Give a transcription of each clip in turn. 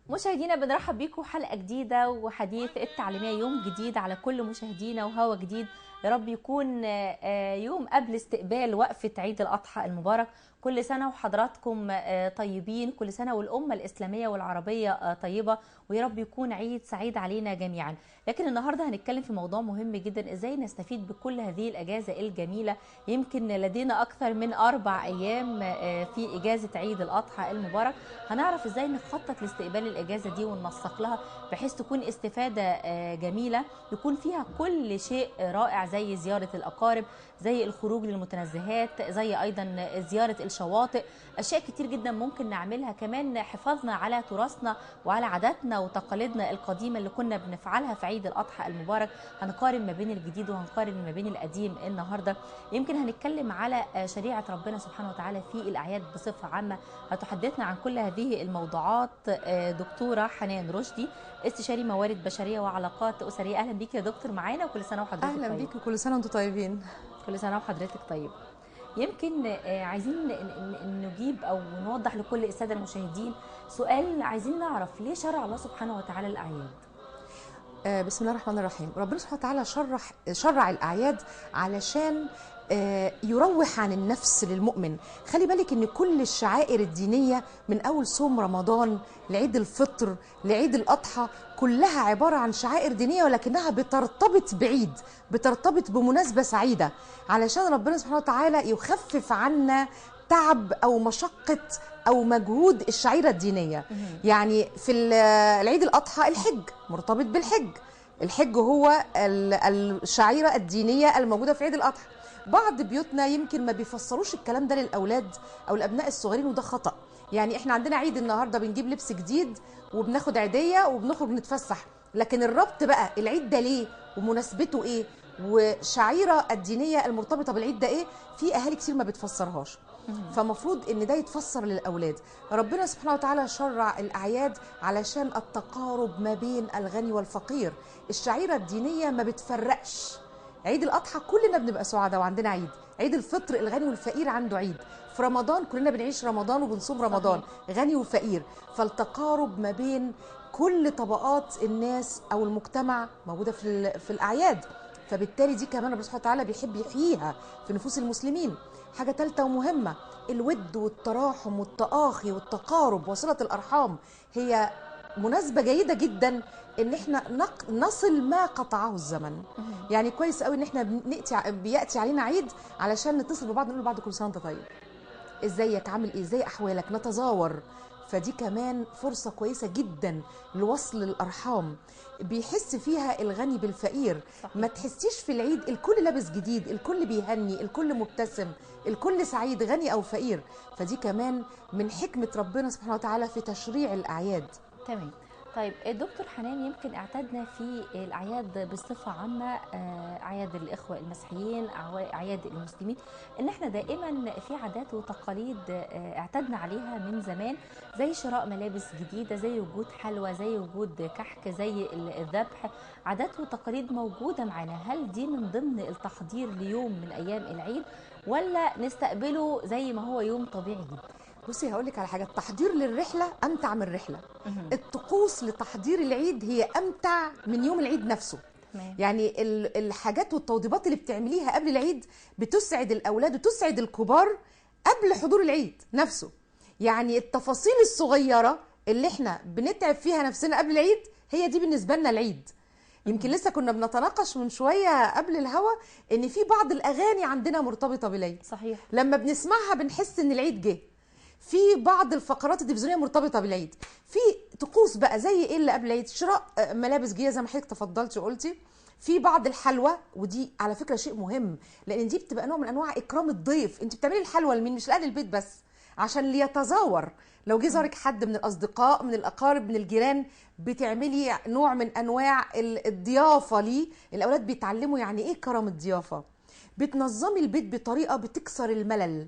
مشاهدينا بنرحب بيكم حلقة جديدة وحديث التعليمية، يوم جديد على كل مشاهدينا وهوا جديد. يا رب يكون يوم قبل استقبال وقفة عيد الأضحى المبارك. كل سنة وحضراتكم طيبين، كل سنة والأمة الإسلامية والعربية طيبة، ويا رب يكون عيد سعيد علينا جميعا. لكن النهاردة هنتكلم في موضوع مهم جدا، إزاي نستفيد بكل هذه الأجازة الجميلة. يمكن لدينا أكثر من 4 أيام في إجازة عيد الأضحى المبارك. هنعرف إزاي نخطط لاستقبال الإجازة دي وننسق لها بحيث تكون استفادة جميلة، يكون فيها كل شيء رائع، زي زيارة الأقارب، زي الخروج للمتنزهات، زي أيضا زيارة الشواطئ. أشياء كتير جدا ممكن نعملها، كمان حفاظنا على تراثنا وعلى عاداتنا وتقاليدنا القديمة اللي كنا بنفعلها في عيد الأضحى المبارك. هنقارن ما بين الجديد وهنقارن ما بين القديم النهاردة. يمكن هنتكلم على شريعة ربنا سبحانه وتعالى في الأعياد بصفة عامة. هتحدثنا عن كل هذه الموضوعات دكتورة حنان رشدي، استشاري موارد بشرية وعلاقات أسرية. أهلا بيك يا دكتور معانا، وكل سنة وحضرتك طيب. أهلا بيك وكل سنة وانتم طيبين. كل سنة وحضرتك طيب. يمكن عايزين نجيب أو نوضح لكل السادة المشاهدين سؤال، عايزين نعرف ليه شرع الله سبحانه وتعالى الأعياد؟ بسم الله الرحمن الرحيم. ربنا سبحانه وتعالى شرع الأعياد علشان يروح عن النفس للمؤمن. خلي بالك ان كل الشعائر الدينية من اول صوم رمضان لعيد الفطر لعيد الأضحى كلها عبارة عن شعائر دينية، ولكنها بترتبط بعيد، بترتبط بمناسبة سعيدة، علشان ربنا سبحانه وتعالى يخفف عنا تعب او مشقة او مجهود الشعيرة الدينية. يعني في العيد الأضحى الحج مرتبط بالحج، الحج هو الشعيرة الدينية الموجودة في عيد الأضحى. بعض بيوتنا يمكن ما بيفسروش الكلام ده للأولاد أو الأبناء الصغيرين، وده خطأ. يعني احنا عندنا عيد النهاردة بنجيب لبس جديد وبناخد عيدية وبنخرج نتفسح، لكن الربط بقى العيد ده ليه ومناسبته ايه وشعيرة الدينية المرتبطة بالعيد ده ايه، في أهالي كتير ما بتفسرهاش. فمفروض ان ده يتفسر للأولاد. ربنا سبحانه وتعالى شرع الأعياد علشان التقارب ما بين الغني والفقير. الشعيرة الدينية ما بتفرقش. عيد الأضحى كلنا بنبقى سعداء وعندنا عيد، عيد الفطر الغني والفقير عنده عيد، في رمضان كلنا بنعيش رمضان وبنصوم رمضان غني وفقير. فالتقارب ما بين كل طبقات الناس أو المجتمع موجودة في الأعياد، فبالتالي دي كمان ربنا سبحانه وتعالى بيحب يحييها في نفوس المسلمين. حاجة ثالثة ومهمة، الود والتراحم والتآخي والتقارب وصلة الأرحام. هي مناسبة جيدة جدا ان احنا نصل ما قطعه الزمن. يعني كويس قوي ان احنا بياتي علينا عيد علشان نتصل ببعض، نقول لبعض كل سنه وانت طيب، ازيك، عامل ايه، ازاي احوالك، نتزاور. فدي كمان فرصه كويسه جدا لوصل الارحام، بيحس فيها الغني بالفقير. صحيح. ما تحسيش في العيد الكل لابس جديد، الكل بيهني، الكل مبتسم، الكل سعيد غني او فقير. فدي كمان من حكمه ربنا سبحانه وتعالى في تشريع الاعياد. تمام. طيب دكتور حنان، يمكن اعتدنا في الأعياد بصفة عامة، أعياد الإخوة المسيحيين، أعياد المسلمين، إن احنا دائما في عادات وتقاليد اعتدنا عليها من زمان، زي شراء ملابس جديدة، زي وجود حلوى، زي وجود كحك، زي الذبح. عادات وتقاليد موجودة معانا. هل دي من ضمن التحضير ليوم من أيام العيد، ولا نستقبله زي ما هو يوم طبيعي جدا؟ بصي هقولك على حاجة، التحضير للرحلة أمتع من الرحلة. الطقوس لتحضير العيد هي أمتع من يوم العيد نفسه. يعني الحاجات والتوضيبات اللي بتعمليها قبل العيد بتسعد الأولاد وتسعد الكبار قبل حضور العيد نفسه. يعني التفاصيل الصغيرة اللي احنا بنتعب فيها نفسنا قبل العيد هي دي بالنسبة لنا العيد. يمكن لسه كنا بنتناقش من شوية قبل الهوا ان في بعض الأغاني عندنا مرتبطة بالعيد. صحيح. لما بنسمعها بنحس ان العيد جه. في بعض الفقرات التلفزيونيه مرتبطه بالعيد. في طقوس بقى زي ايه اللي قبل العيد؟ شراء ملابس جديده زي ما حضرتك تفضلتي وقلتي. في بعض الحلوى، ودي على فكره شيء مهم، لان دي بتبقى نوع من انواع اكرام الضيف. انت بتعملي الحلوى لمين؟ مش لاهل البيت بس، عشان ليتزاور. لو جه زارك حد من الاصدقاء من الاقارب من الجيران، بتعملي نوع من انواع الضيافه ليه. الاولاد بيتعلموا يعني ايه كرم الضيافه. بتنظمي البيت بطريقه بتكسر الملل.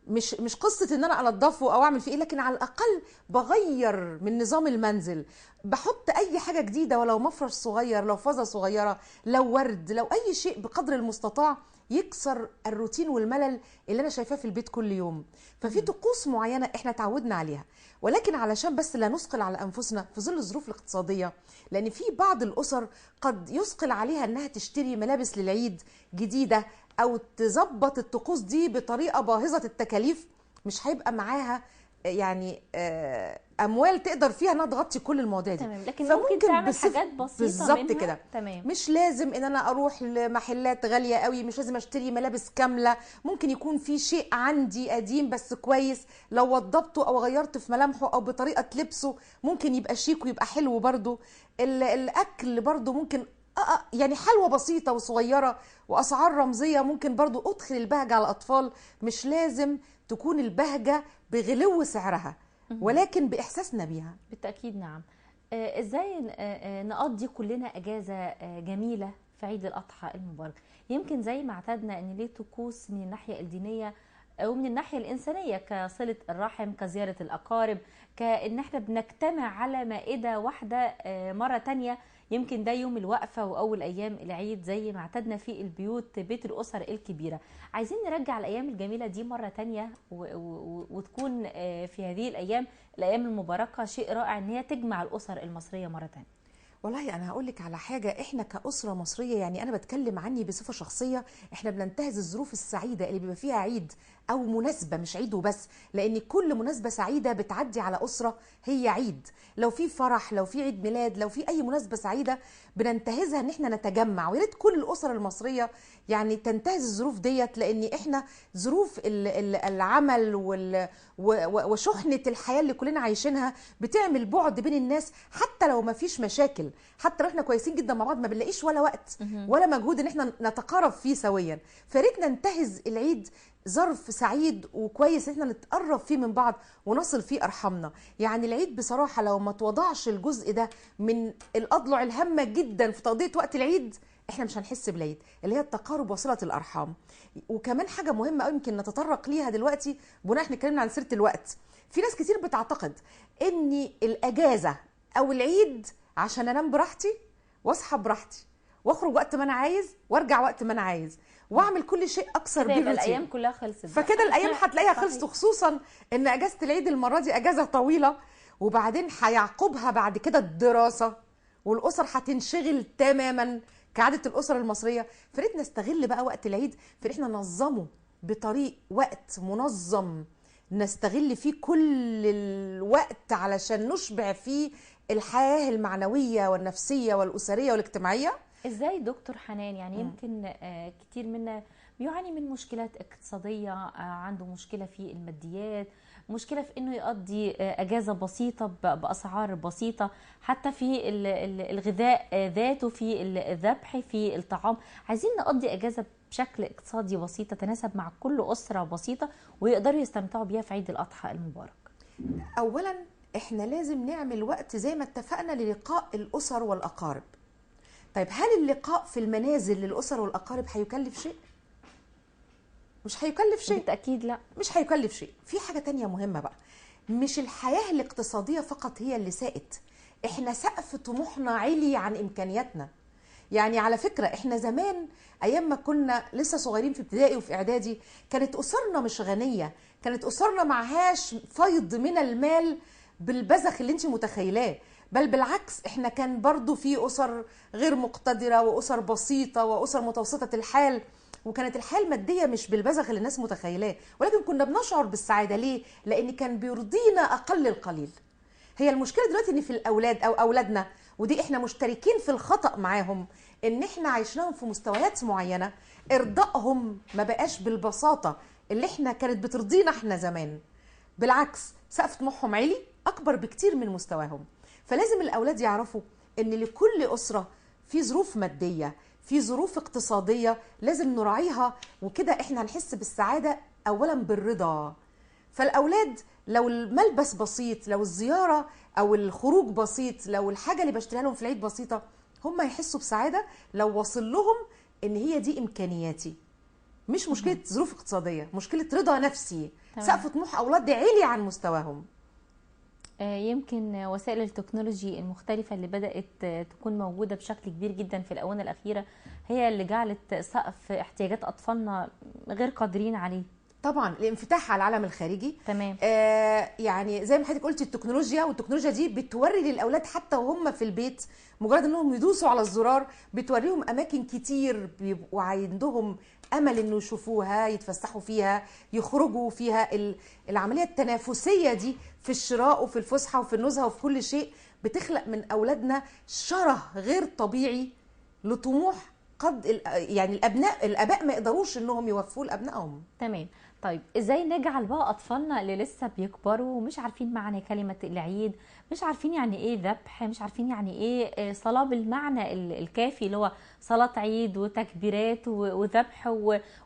مش قصه ان انا انضفه او اعمل فيه ايه، لكن على الاقل بغير من نظام المنزل، بحط اي حاجه جديده، ولو مفرش صغير، لو فازه صغيره، لو ورد، لو اي شيء بقدر المستطاع يكسر الروتين والملل اللي انا شايفاه في البيت كل يوم. ففي طقوس معينه احنا تعودنا عليها، ولكن علشان بس لا نثقل على انفسنا في ظل الظروف الاقتصاديه، لان في بعض الاسر قد يثقل عليها انها تشتري ملابس للعيد جديده او تظبط الطقوس دي بطريقه باهظه التكاليف، مش هيبقى معاها يعني اموال تقدر فيها انها تغطي كل المواضيع دي. تمام، لكن ممكن تعمل حاجات بسيطه بالظبط منها. كده. تمام. مش لازم ان انا اروح لمحلات غاليه قوي، مش لازم اشتري ملابس كامله، ممكن يكون في شيء عندي قديم بس كويس، لو وضبته او غيرت في ملامحه او بطريقه لبسه ممكن يبقى شيك ويبقى حلو برضو. الاكل برضو ممكن يعني حلوه بسيطه وصغيره واسعار رمزيه ممكن برضو ادخل البهجه على الاطفال. مش لازم تكون البهجه بغلو سعرها، ولكن باحساسنا بيها. بالتاكيد نعم. ازاي نقضي كلنا اجازه جميله في عيد الاضحى المبارك؟ يمكن زي ما اعتدنا ان ليه طقوس من الناحيه الدينيه ومن الناحيه الانسانيه، كصله الرحم، كزياره الاقارب، كان احنا بنجتمع على مائده واحده مره تانية. يمكن ده يوم الوقفه واول ايام العيد زي ما اعتدنا في البيوت، بيت الاسر الكبيره. عايزين نرجع الايام الجميله دي مره تانية وتكون في هذه الايام المباركه شيء رائع ان هي تجمع الاسر المصريه مره تانية. والله انا هقول لك على حاجه، احنا كاسره مصريه، يعني انا بتكلم عني بصفه شخصيه، احنا بننتهز الظروف السعيده اللي بيبقى فيها عيد او مناسبه، مش عيد وبس، لان كل مناسبه سعيده بتعدي على اسره هي عيد. لو في فرح، لو في عيد ميلاد، لو في اي مناسبه سعيده بننتهزها ان احنا نتجمع. ويا ريت كل الاسر المصريه يعني تنتهز الظروف ديت، لان احنا ظروف العمل وشحنه الحياه اللي كلنا عايشينها بتعمل بعد بين الناس. حتى لو ما فيش مشاكل، حتى لو احنا كويسين جدا مع بعض، ما بنلاقيش ولا وقت ولا مجهود ان احنا نتقارب فيه سويا. فريت ننتهز العيد ظرف سعيد وكويس ان احنا نتقرب فيه من بعض ونصل فيه ارحامنا. يعني العيد بصراحه لو ما توضعش الجزء ده من الاضلع الهامه جدا في تقضيه وقت العيد، احنا مش هنحس بالعيد، اللي هي التقارب وصله الارحام. وكمان حاجه مهمه قوي يمكن نتطرق ليها دلوقتي بناء احنا اتكلمنا عن سيره الوقت. في ناس كتير بتعتقد ان الاجازه او العيد عشان انام براحتي واصحى براحتي واخرج وقت ما انا عايز وارجع وقت ما انا عايز واعمل كل شيء اكثر بالروتين، بالروتين. الايام كلها خلصت، فكده الايام هتلاقيها خلصت، خصوصا ان اجازه العيد المره دي اجازه طويله، وبعدين هيعقبها بعد كده الدراسه، والاسر هتنشغل تماما كعاده الاسر المصريه. فريت نستغل بقى وقت العيد في ان احنا ننظمه بطريق وقت منظم، نستغل فيه كل الوقت علشان نشبع فيه الحياه المعنويه والنفسيه والاسريه والاجتماعيه. ازاي دكتور حنان؟ يعني يمكن كتير منا بيعاني من مشكلات اقتصادية، عنده مشكلة في الماديات، مشكلة في انه يقضي اجازة بسيطة باسعار بسيطة، حتى في الغذاء ذاته، في الذبح، في الطعام. عايزين نقضي اجازة بشكل اقتصادي بسيط تتناسب مع كل اسرة بسيطة ويقدروا يستمتعوا بيها في عيد الاضحى المبارك. اولا احنا لازم نعمل وقت زي ما اتفقنا للقاء الاسر والاقارب. طيب هل اللقاء في المنازل للأسر والأقارب هيكلف شيء؟ مش هيكلف شيء. بالتأكيد لا، مش هيكلف شيء. في حاجة تانية مهمة بقى، مش الحياة الاقتصادية فقط هي اللي ساءت، احنا سقف طموحنا عالي عن إمكانياتنا. يعني على فكرة احنا زمان أيام ما كنا لسه صغيرين في ابتدائي وفي إعدادي كانت أسرنا مش غنية، كانت أسرنا معهاش فيض من المال بالبذخ اللي انت متخيلاه، بل بالعكس احنا كان برضو في أسر غير مقتدرة وأسر بسيطة وأسر متوسطة الحال، وكانت الحياة المادية مش بالبذخ اللي الناس متخيلاه، ولكن كنا بنشعر بالسعادة. ليه؟ لأن كان بيرضينا أقل القليل. هي المشكلة دلوقتي ان في الأولاد أو أولادنا، ودي احنا مشتركين في الخطأ معاهم، ان احنا عايشناهم في مستويات معينة، ارضائهم ما بقاش بالبساطة اللي احنا كانت بترضينا احنا زمان، بالعكس سقف طموحهم عالي أكبر بكتير من مستواهم. فلازم الأولاد يعرفوا ان لكل أسرة في ظروف مادية، في ظروف اقتصادية لازم نراعيها، وكده احنا هنحس بالسعادة أولا بالرضا. فالأولاد لو الملبس بسيط، لو الزيارة أو الخروج بسيط، لو الحاجة اللي بشتريها لهم في العيد بسيطة، هم يحسوا بسعادة لو وصل لهم ان هي دي إمكانياتي. مش مشكلة ظروف اقتصادية، مشكلة رضا نفسي. سقف طموح أولاد عالي عن مستواهم. يمكن وسائل التكنولوجي المختلفة اللي بدأت تكون موجودة بشكل كبير جدا في الآونة الأخيرة هي اللي جعلت سقف احتياجات أطفالنا غير قادرين عليه. طبعا الانفتاح على العالم الخارجي. تمام. يعني زي ما حضرتك قلتي التكنولوجيا، والتكنولوجيا دي بتوري للاولاد حتى وهم في البيت، مجرد انهم يدوسوا على الزرار بتوريهم اماكن كتير بيبقوا عندهم امل انه يشوفوها، يتفسحوا فيها، يخرجوا فيها. العمليه التنافسيه دي في الشراء وفي الفسحه وفي النزهه وفي كل شيء بتخلق من اولادنا شره غير طبيعي لطموح قد يعني الاباء ما يقدروش انهم يوفوه لابنائهم. تمام. طيب ازاي نجعل بقى اطفالنا اللي لسه بيكبروا ومش عارفين معنى كلمة العيد، مش عارفين يعني ايه ذبح، مش عارفين يعني ايه صلاة بالمعنى الكافي اللي هو صلاة عيد وتكبيرات وذبح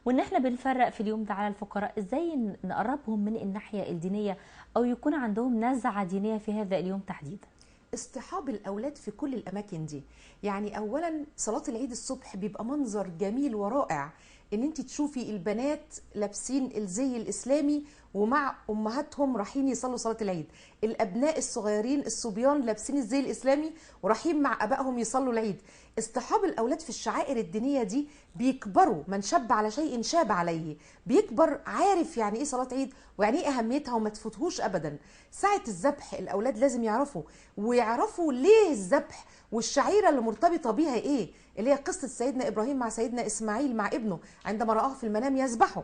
وان احنا بنفرق في اليوم ده على الفقراء، ازاي نقربهم من الناحية الدينية او يكون عندهم نزعة دينية في هذا اليوم تحديدا؟ اصطحاب الاولاد في كل الاماكن دي. يعني اولا صلاه العيد الصبح بيبقى منظر جميل ورائع، ان انت تشوفي البنات لابسين الزي الاسلامي ومع امهاتهم رايحين يصلوا صلاه العيد، الابناء الصغيرين الصبيان لابسين الزي الاسلامي ورايحين مع ابائهم يصلوا العيد. اصطحاب الاولاد في الشعائر الدينيه دي بيكبروا، من شب على شيء شاب عليه، بيكبر عارف يعني ايه صلاه عيد ويعني ايه اهميتها وما تفوتهوش ابدا. ساعه الذبح الاولاد لازم يعرفوا، ويعرفوا ليه الذبح والشعيره اللي مرتبطه بيها ايه، اللي هي قصه سيدنا ابراهيم مع سيدنا اسماعيل مع ابنه عندما رآه في المنام يذبحه،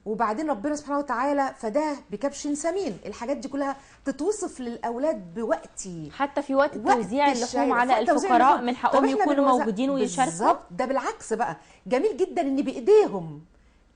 وبعدين ربنا سبحانه وتعالى فداه بكبش سمين. الحاجات دي كلها تتوصف للاولاد بوقتي، حتى في وقت توزيع اللحوم على الفقراء من حقهم يكونوا موجودين ويشاركوا. بالظبط، ده بالعكس بقى جميل جدا ان بايديهم.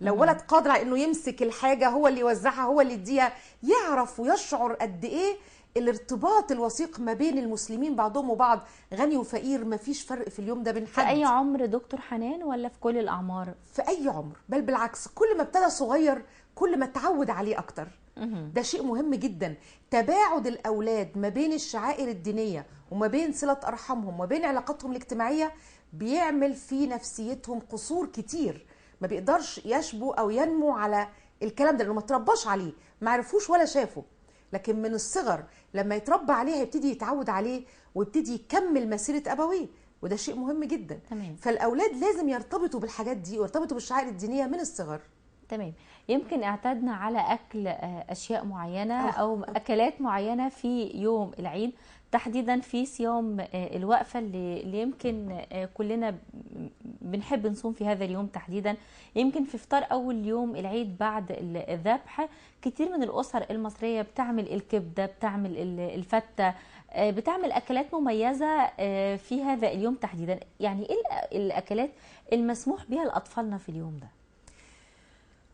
لو ولد قادر على انه يمسك الحاجه هو اللي يوزعها هو اللي يديها، يعرف ويشعر قد ايه الارتباط الوثيق ما بين المسلمين بعضهم وبعض، غني وفقير، ما فيش فرق في اليوم ده بين حد. في اي عمر دكتور حنان ولا في كل الاعمار؟ في اي عمر، بل بالعكس كل ما ابتدى صغير كل ما اتعود عليه اكتر. ده شيء مهم جدا. تباعد الاولاد ما بين الشعائر الدينيه وما بين صله ارحامهم وما بين علاقاتهم الاجتماعيه بيعمل في نفسيتهم قصور كتير، ما بيقدرش يشبو او ينمو على الكلام ده لانه ما ترباش عليه، ما عرفوش ولا شافه. لكن من الصغر لما يتربى عليه هيبتدي يتعود عليه ويبتدي يكمل مسيره ابويه، وده شيء مهم جدا. تمام. فالاولاد لازم يرتبطوا بالحاجات دي ويرتبطوا بالشعائر الدينيه من الصغر. تمام. يمكن اعتدنا على اكل اشياء معينه او اكلات معينه في يوم العيد، تحديدا في صيام الوقفه اللي يمكن كلنا بنحب نصوم في هذا اليوم تحديدا. يمكن في فطار اول يوم العيد بعد الذبح كتير من الاسر المصريه بتعمل الكبده، بتعمل الفته، بتعمل اكلات مميزه في هذا اليوم تحديدا. يعني ايه الاكلات المسموح بها لاطفالنا في اليوم ده؟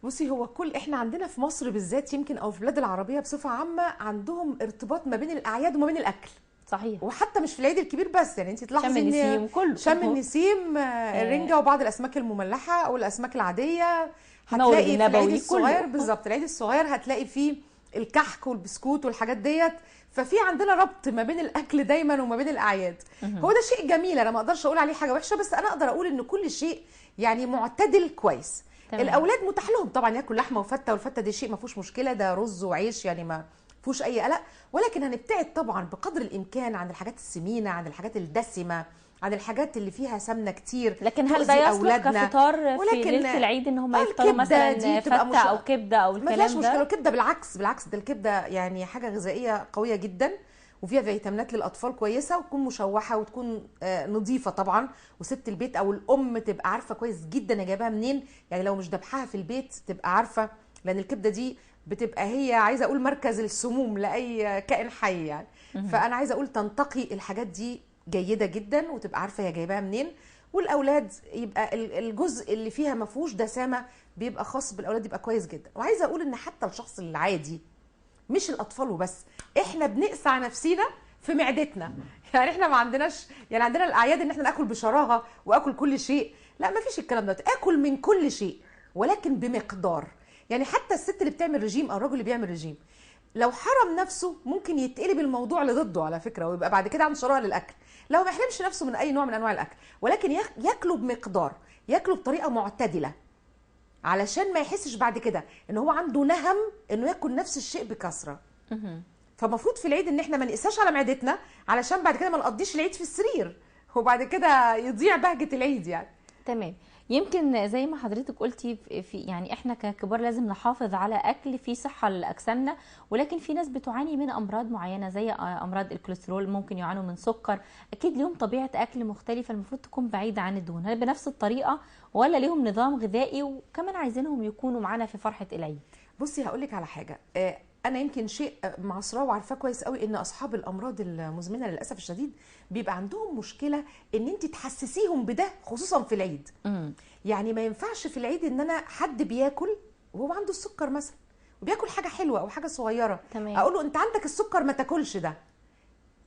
بصي، هو احنا عندنا في مصر بالذات يمكن او في البلاد العربيه بصفه عامه عندهم ارتباط ما بين الاعياد وما بين الاكل. صحيح. وحتى مش في العيد الكبير بس، يعني انت تلاحظي شم النسيم كله، شم النسيم، الرنجه وبعض الاسماك المملحه او الاسماك العاديه. هتلاقي في العيد الصغير بالظبط، العيد الصغير هتلاقي فيه الكحك والبسكوت والحاجات ديت. ففي عندنا ربط ما بين الاكل دايما وما بين الاعياد. هو ده شيء جميل، انا ما اقدرش اقول عليه حاجه وحشه، بس انا اقدر اقول ان كل شيء يعني معتدل كويس. تمام. الاولاد متاح لهم طبعا ياكل لحمه وفته، والفته دي شيء ما فيهوش مشكله، ده رز وعيش يعني ما فيهوش اي قلق، ولكن هنبتعد طبعا بقدر الامكان عن الحاجات السمينه، عن الحاجات الدسمه، عن الحاجات اللي فيها سمنه كتير. لكن هل ده يصلح كفطار في ليله العيد ان هم يفطروا مثلا فته او كبده او الكلام ده؟ ما فيهاش مشكله. الكبده بالعكس ده الكبده يعني حاجه غذائيه قويه جدا وفيها فيتامينات للاطفال كويسه، وتكون مشوحه وتكون نظيفه طبعا، وست البيت او الام تبقى عارفه كويس جدا هي جايباها منين. يعني لو مش ذبحها في البيت تبقى عارفه، لان الكبده دي بتبقى هي عايزه اقول مركز السموم لاي كائن حي يعني. فانا عايزه اقول تنتقي الحاجات دي جيده جدا وتبقى عارفه هي جايباها منين. والاولاد يبقى الجزء اللي فيها ما فيهوش دسامه بيبقى خاص بالاولاد، يبقى كويس جدا. وعايزه اقول ان حتى الشخص العادي مش الاطفال وبس، احنا بنقسى على نفسينا في معدتنا. يعني احنا ما عندناش، يعني عندنا الاعياد ان احنا ناكل بشراهه واكل كل شيء، لا ما فيش الكلام ده. اكل من كل شيء ولكن بمقدار. يعني حتى الست اللي بتعمل رجيم او الراجل اللي بيعمل رجيم لو حرم نفسه ممكن يتقلب الموضوع لضده على فكره، ويبقى بعد كده عنده شراهه للاكل لو ما يحرمش نفسه من اي نوع من انواع الاكل، ولكن ياكله بمقدار، ياكله بطريقه معتدله، علشان ما يحسش بعد كده ان هو عنده نهم انه ياكل نفس الشيء بكثره. فمفروض في العيد ان احنا ما نقساش على معدتنا علشان بعد كده ما نقضيش العيد في السرير وبعد كده يضيع بهجه العيد يعني. تمام. يمكن زي ما حضرتك قلتي في يعني احنا ككبار لازم نحافظ على اكل فيه صحه لاجسامنا، ولكن في ناس بتعاني من امراض معينه زي امراض الكوليسترول، ممكن يعانوا من سكر، اكيد ليهم طبيعه اكل مختلفه المفروض تكون بعيده عن الدهون. هل بنفس الطريقه ولا ليهم نظام غذائي؟ وكمان عايزينهم يكونوا معانا في فرحه العيد. بصي هقول لك على حاجه، انا يمكن شيء معصراه وعارفاه كويس قوي ان اصحاب الامراض المزمنه للاسف الشديد بيبقى عندهم مشكله ان انت تحسسيهم بده خصوصا في العيد. يعني ما ينفعش في العيد ان انا حد بياكل وهو عنده السكر مثلا وبياكل حاجه حلوه او حاجه صغيره، تمام. اقول له انت عندك السكر ما تاكلش ده.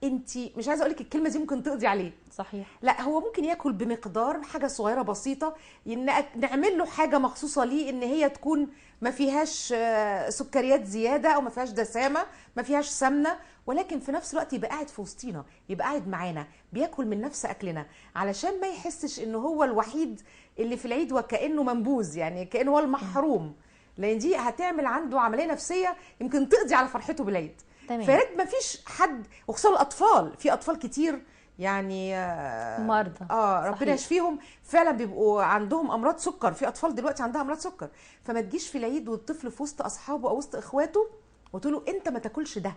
انت مش عايزه اقول لك الكلمه دي ممكن تقضي عليه. صحيح. لا هو ممكن ياكل بمقدار حاجه صغيره بسيطه، نعمل له حاجه مخصوصه ليه ان هي تكون ما فيهاش سكريات زياده او ما فيهاش دسامه، ما فيهاش سمنه، ولكن في نفس الوقت يبقى قاعد في وسطينا، يبقى قاعد معانا بياكل من نفس اكلنا علشان ما يحسش انه هو الوحيد اللي في العيد وكانه منبوذ، يعني كانه هو المحروم، لان دي هتعمل عنده عمليه نفسيه يمكن تقضي على فرحته بالعيد. فريد ما فيش حد، وخصوصا الاطفال، في اطفال كتير يعني مرضى ربنا يشفيهم فعلا بيبقوا عندهم امراض سكر، في اطفال دلوقتي عندها امراض سكر. فما تجيش في العيد والطفل في وسط اصحابه او وسط اخواته وتقول له انت ما تاكلش ده،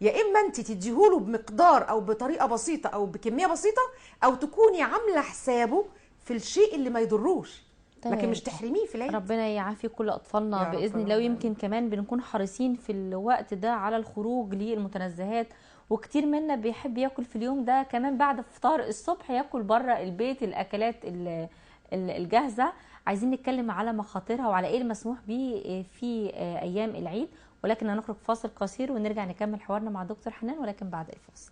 يا اما انت تديهوله بمقدار او بطريقه بسيطه او بكميه بسيطه، او تكوني عامله حسابه في الشيء اللي ما يضروش، لكن مش تحرميه في العيد. ربنا يعافي كل اطفالنا باذن الله. ويمكن كمان بنكون حريصين في الوقت ده على الخروج للمتنزهات، وكتير منا بيحب ياكل في اليوم ده كمان بعد فطار الصبح ياكل بره البيت الاكلات الجاهزه. عايزين نتكلم على مخاطرها وعلى ايه المسموح به في ايام العيد، ولكن هنخرج فاصل قصير ونرجع نكمل حوارنا مع دكتور حنان، ولكن بعد الفاصل.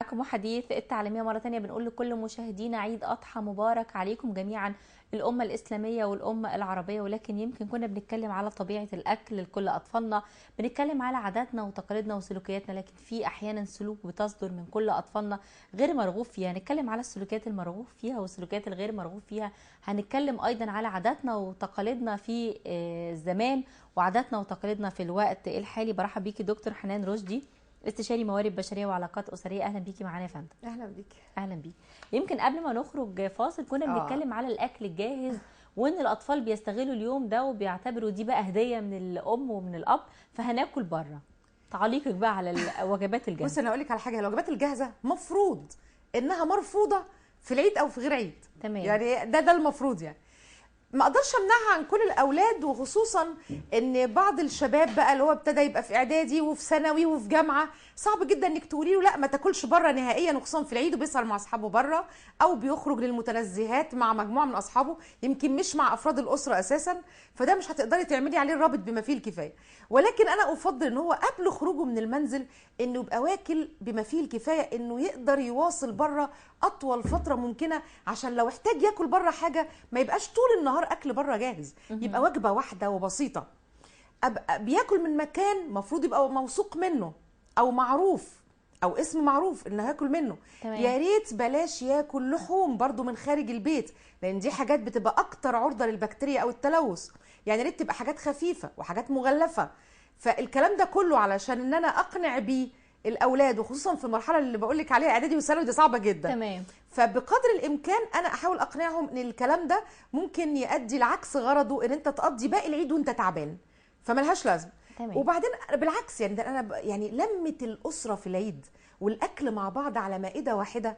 معكم حديث التعليمية مرة تانية، بنقول لكل مشاهدينا عيد أضحى مبارك عليكم جميعا، الأمة الإسلامية والأمة العربية. ولكن يمكن كنا بنتكلم على طبيعة الأكل لكل أطفالنا، بنتكلم على عاداتنا وتقاليدنا وسلوكياتنا، لكن في أحيانا سلوك بتصدر من كل أطفالنا غير مرغوب فيها. هنتكلم على السلوكيات المرغوب فيها والسلوكيات الغير مرغوب فيها. هنتكلم أيضا على عاداتنا وتقاليدنا في الزمان وعاداتنا وتقاليدنا في الوقت الحالي. برحب بيكي دكتور حنان رشدي، استشاري موارد بشريه وعلاقات اسريه. اهلا بيكي معانا يا فندم. اهلا بيكي. اهلا بيكي. يمكن قبل ما نخرج فاصل كنا بنتكلم على الاكل الجاهز، وان الاطفال بيستغلوا اليوم ده وبيعتبروا دي بقى هديه من الام ومن الاب، فهناكل بره. تعليقك بقى على الوجبات الجاهزه؟ بصي انا اقول لك على حاجه، الوجبات الجاهزه مفروض انها مرفوضه في العيد او في غير عيد. تمام. يعني ده المفروض، يعني ما اقدرش امنعها عن كل الاولاد، وخصوصا ان بعض الشباب بقى اللي هو ابتدى يبقى في اعدادي وفي ثانوي وفي جامعه، صعب جدا انك تقولي له لا ما تاكلش بره نهائيا، وخصوصا في العيد وبيسهر مع اصحابه بره او بيخرج للمتنزهات مع مجموعه من اصحابه، يمكن مش مع افراد الاسره اساسا، فده مش هتقدري تعملي عليه الرابط بما فيه الكفايه. ولكن انا افضل ان هو قبل خروجه من المنزل انه يبقى واكل بما فيه الكفايه، انه يقدر يواصل بره اطول فتره ممكنه، عشان لو احتاج ياكل بره حاجه ما يبقاش طول النهار اكل بره جاهز، يبقى وجبه واحده وبسيطه. أبقى بياكل من مكان مفروض يبقى موثوق منه او معروف او اسم معروف انه هياكل منه. تمام. يا ريت بلاش ياكل لحوم برضو من خارج البيت، لان دي حاجات بتبقى اكتر عرضه للبكتيريا او التلوث. يعني ريت تبقى حاجات خفيفه وحاجات مغلفه. فالكلام ده كله علشان ان انا اقنع بيه الاولاد، وخصوصا في المرحله اللي بقول لك عليها اعدادي وثانوي، دي صعبه جدا. تمام. فبقدر الامكان انا احاول اقنعهم ان الكلام ده ممكن يؤدي لعكس غرضه، ان انت تقضي باقي العيد وانت تعبان، فملهاش لازمه. تمام. وبعدين بالعكس، يعني ده انا يعني لمه الاسره في العيد والاكل مع بعض على مائده واحده،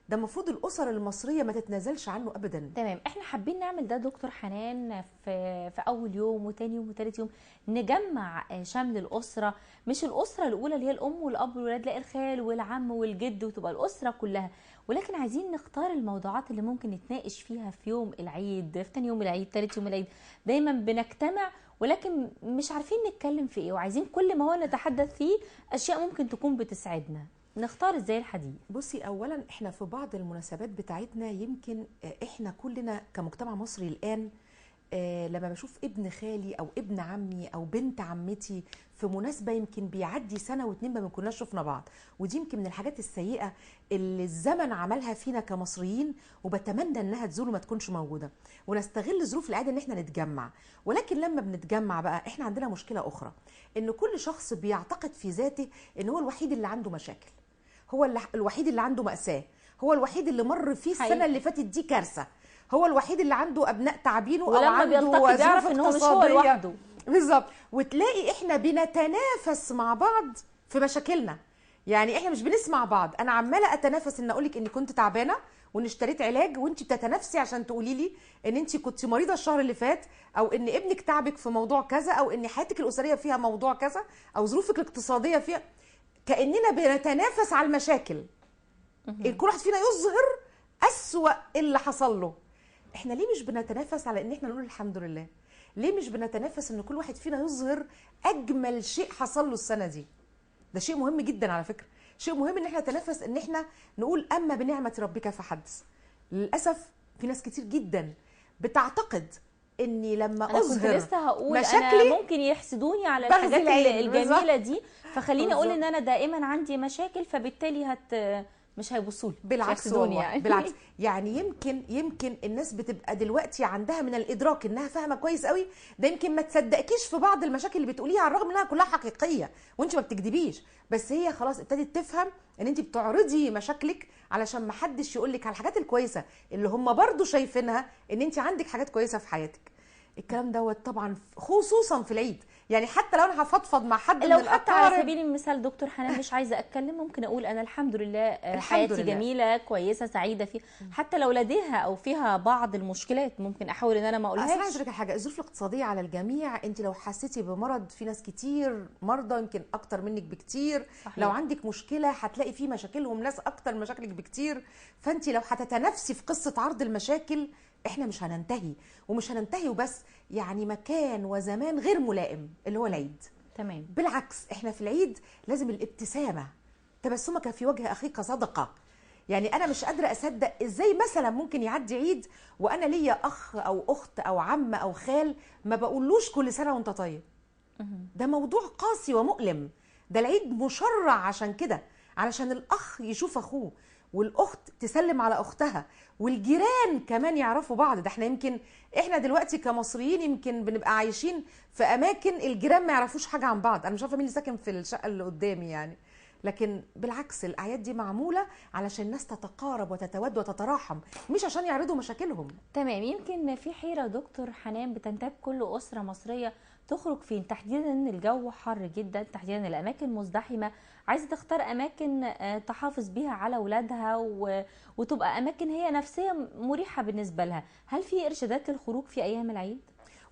ده المفروض الاسر المصريه ما تتنازلش عنه ابدا. تمام. احنا حابين نعمل ده دكتور حنان في اول يوم وتاني يوم وتالت يوم، نجمع شمل الاسره، مش الاسره الاولى اللي هي الام والاب والولاد، لا الخال والعم والجد، وتبقى الاسره كلها. ولكن عايزين نختار الموضوعات اللي ممكن نتناقش فيها في يوم العيد، في تاني يوم العيد، تالت يوم العيد. دايما بنجتمع ولكن مش عارفين نتكلم في ايه، وعايزين كل ما هو نتحدث فيه اشياء ممكن تكون بتسعدنا. نختار ازاي الحديث؟ بصي، اولا احنا في بعض المناسبات بتاعتنا يمكن احنا كلنا كمجتمع مصري الان لما بشوف ابن خالي او ابن عمي او بنت عمتي في مناسبه يمكن بيعدي سنه واتنين ما بنكوناش شفنا بعض، ودي يمكن من الحاجات السيئه اللي الزمن عملها فينا كمصريين، وبتمنى انها تزول وما تكونش موجوده، ونستغل ظروف العاده ان احنا نتجمع. ولكن لما بنتجمع بقى احنا عندنا مشكله اخرى، ان كل شخص بيعتقد في ذاته ان هو الوحيد اللي عنده مشاكل، هو الوحيد اللي عنده مأساة، هو الوحيد اللي مر فيه السنه اللي فاتت دي كارثه، هو الوحيد اللي عنده ابناء تعبينه او عنده بيلتقي بيعرف ان هو مش هو لوحده. بالظبط. وتلاقي احنا بنتنافس مع بعض في مشاكلنا، يعني احنا مش بنسمع بعض. انا عماله اتنافس ان اقول لك اني كنت تعبانه وان اشتريت علاج، وانت بتتنافسي عشان تقولي لي ان انت كنت مريضه الشهر اللي فات، او ان ابنك تعبك في موضوع كذا، او ان حياتك الاسريه فيها موضوع كذا، او ظروفك الاقتصاديه فيها. كاننا بنتنافس على المشاكل. كل واحد فينا يظهر اسوأ اللي حصل له. احنا ليه مش بنتنافس على ان احنا نقول الحمد لله؟ ليه مش بنتنافس ان كل واحد فينا يظهر اجمل شيء حصل له السنه دي؟ ده شيء مهم جدا على فكره، شيء مهم ان احنا نتنافس، ان احنا نقول اما بنعمه ربك فحدث. للاسف في ناس كتير جدا بتعتقد اني لما انا كنت لسه هقول مشاكلي انا ممكن يحسدوني على الحاجات الجميله دي، فخليني اقول ان انا دائما عندي مشاكل، فبالتالي مش هيبصوا لي. بالعكس والله يعني. بالعكس يعني يمكن الناس بتبقى دلوقتي عندها من الادراك انها فاهمه كويس قوي، ده يمكن ما تصدقكيش في بعض المشاكل اللي بتقوليها على الرغم انها كلها حقيقيه وانت ما بتكذبيش، بس هي خلاص ابتدت تفهم ان انت بتعرضي مشاكلك علشان ما حدش يقول لك على الحاجات الكويسه اللي هم برضو شايفينها ان انت عندك حاجات كويسه في حياتك. الكلام دوت طبعا خصوصا في العيد، يعني حتى لو انا هفضفض مع حد لو حتى على سبيل المثال دكتور حنان مش عايزه اتكلم، ممكن اقول انا الحمد لله حياتي جميله كويسه سعيده فيها، حتى لو لديها او فيها بعض المشكلات ممكن احاول ان انا ما اقولهاش. اصل عايز اقول لك حاجه، الظروف الاقتصاديه على الجميع. انت لو حسيتي بمرض، في ناس كتير مرضى يمكن اكتر منك بكتير. صحيح. لو عندك مشكله هتلاقي في مشاكلهم ناس اكتر مشاكلك بكتير، فانت لو هتتنافسي في قصه عرض المشاكل احنا مش هننتهي، ومش هننتهي وبس، يعني مكان وزمان غير ملائم اللي هو العيد. تمام. بالعكس احنا في العيد لازم الابتسامه، تبسمك في وجه اخيك صدقه. يعني انا مش قادره اصدق ازاي مثلا ممكن يعدي عيد وانا ليا اخ او اخت او عم او خال ما بقولوش كل سنه وانت طيب. ده موضوع قاسي ومؤلم. ده العيد مشرع عشان كده، علشان الاخ يشوف اخوه، والاخت تسلم على اختها، والجيران كمان يعرفوا بعض. ده احنا دلوقتي كمصريين يمكن بنبقى عايشين في اماكن الجيران ما يعرفوش حاجه عن بعض. انا مش عارفه مين اللي ساكن في الشقه اللي قدامي يعني، لكن بالعكس الاعياد دي معموله علشان الناس تتقارب وتتود وتتراحم، مش عشان يعرضوا مشاكلهم. تمام. يمكن في حيره دكتور حنان بتنتاب كل اسره مصريه تخرج فين، تحديدا ان الجو حر جدا، تحديدا الاماكن مزدحمه، عايزه تختار اماكن تحافظ بيها على اولادها وتبقى اماكن هي نفسيه مريحه بالنسبه لها. هل في ارشادات للخروج في ايام العيد؟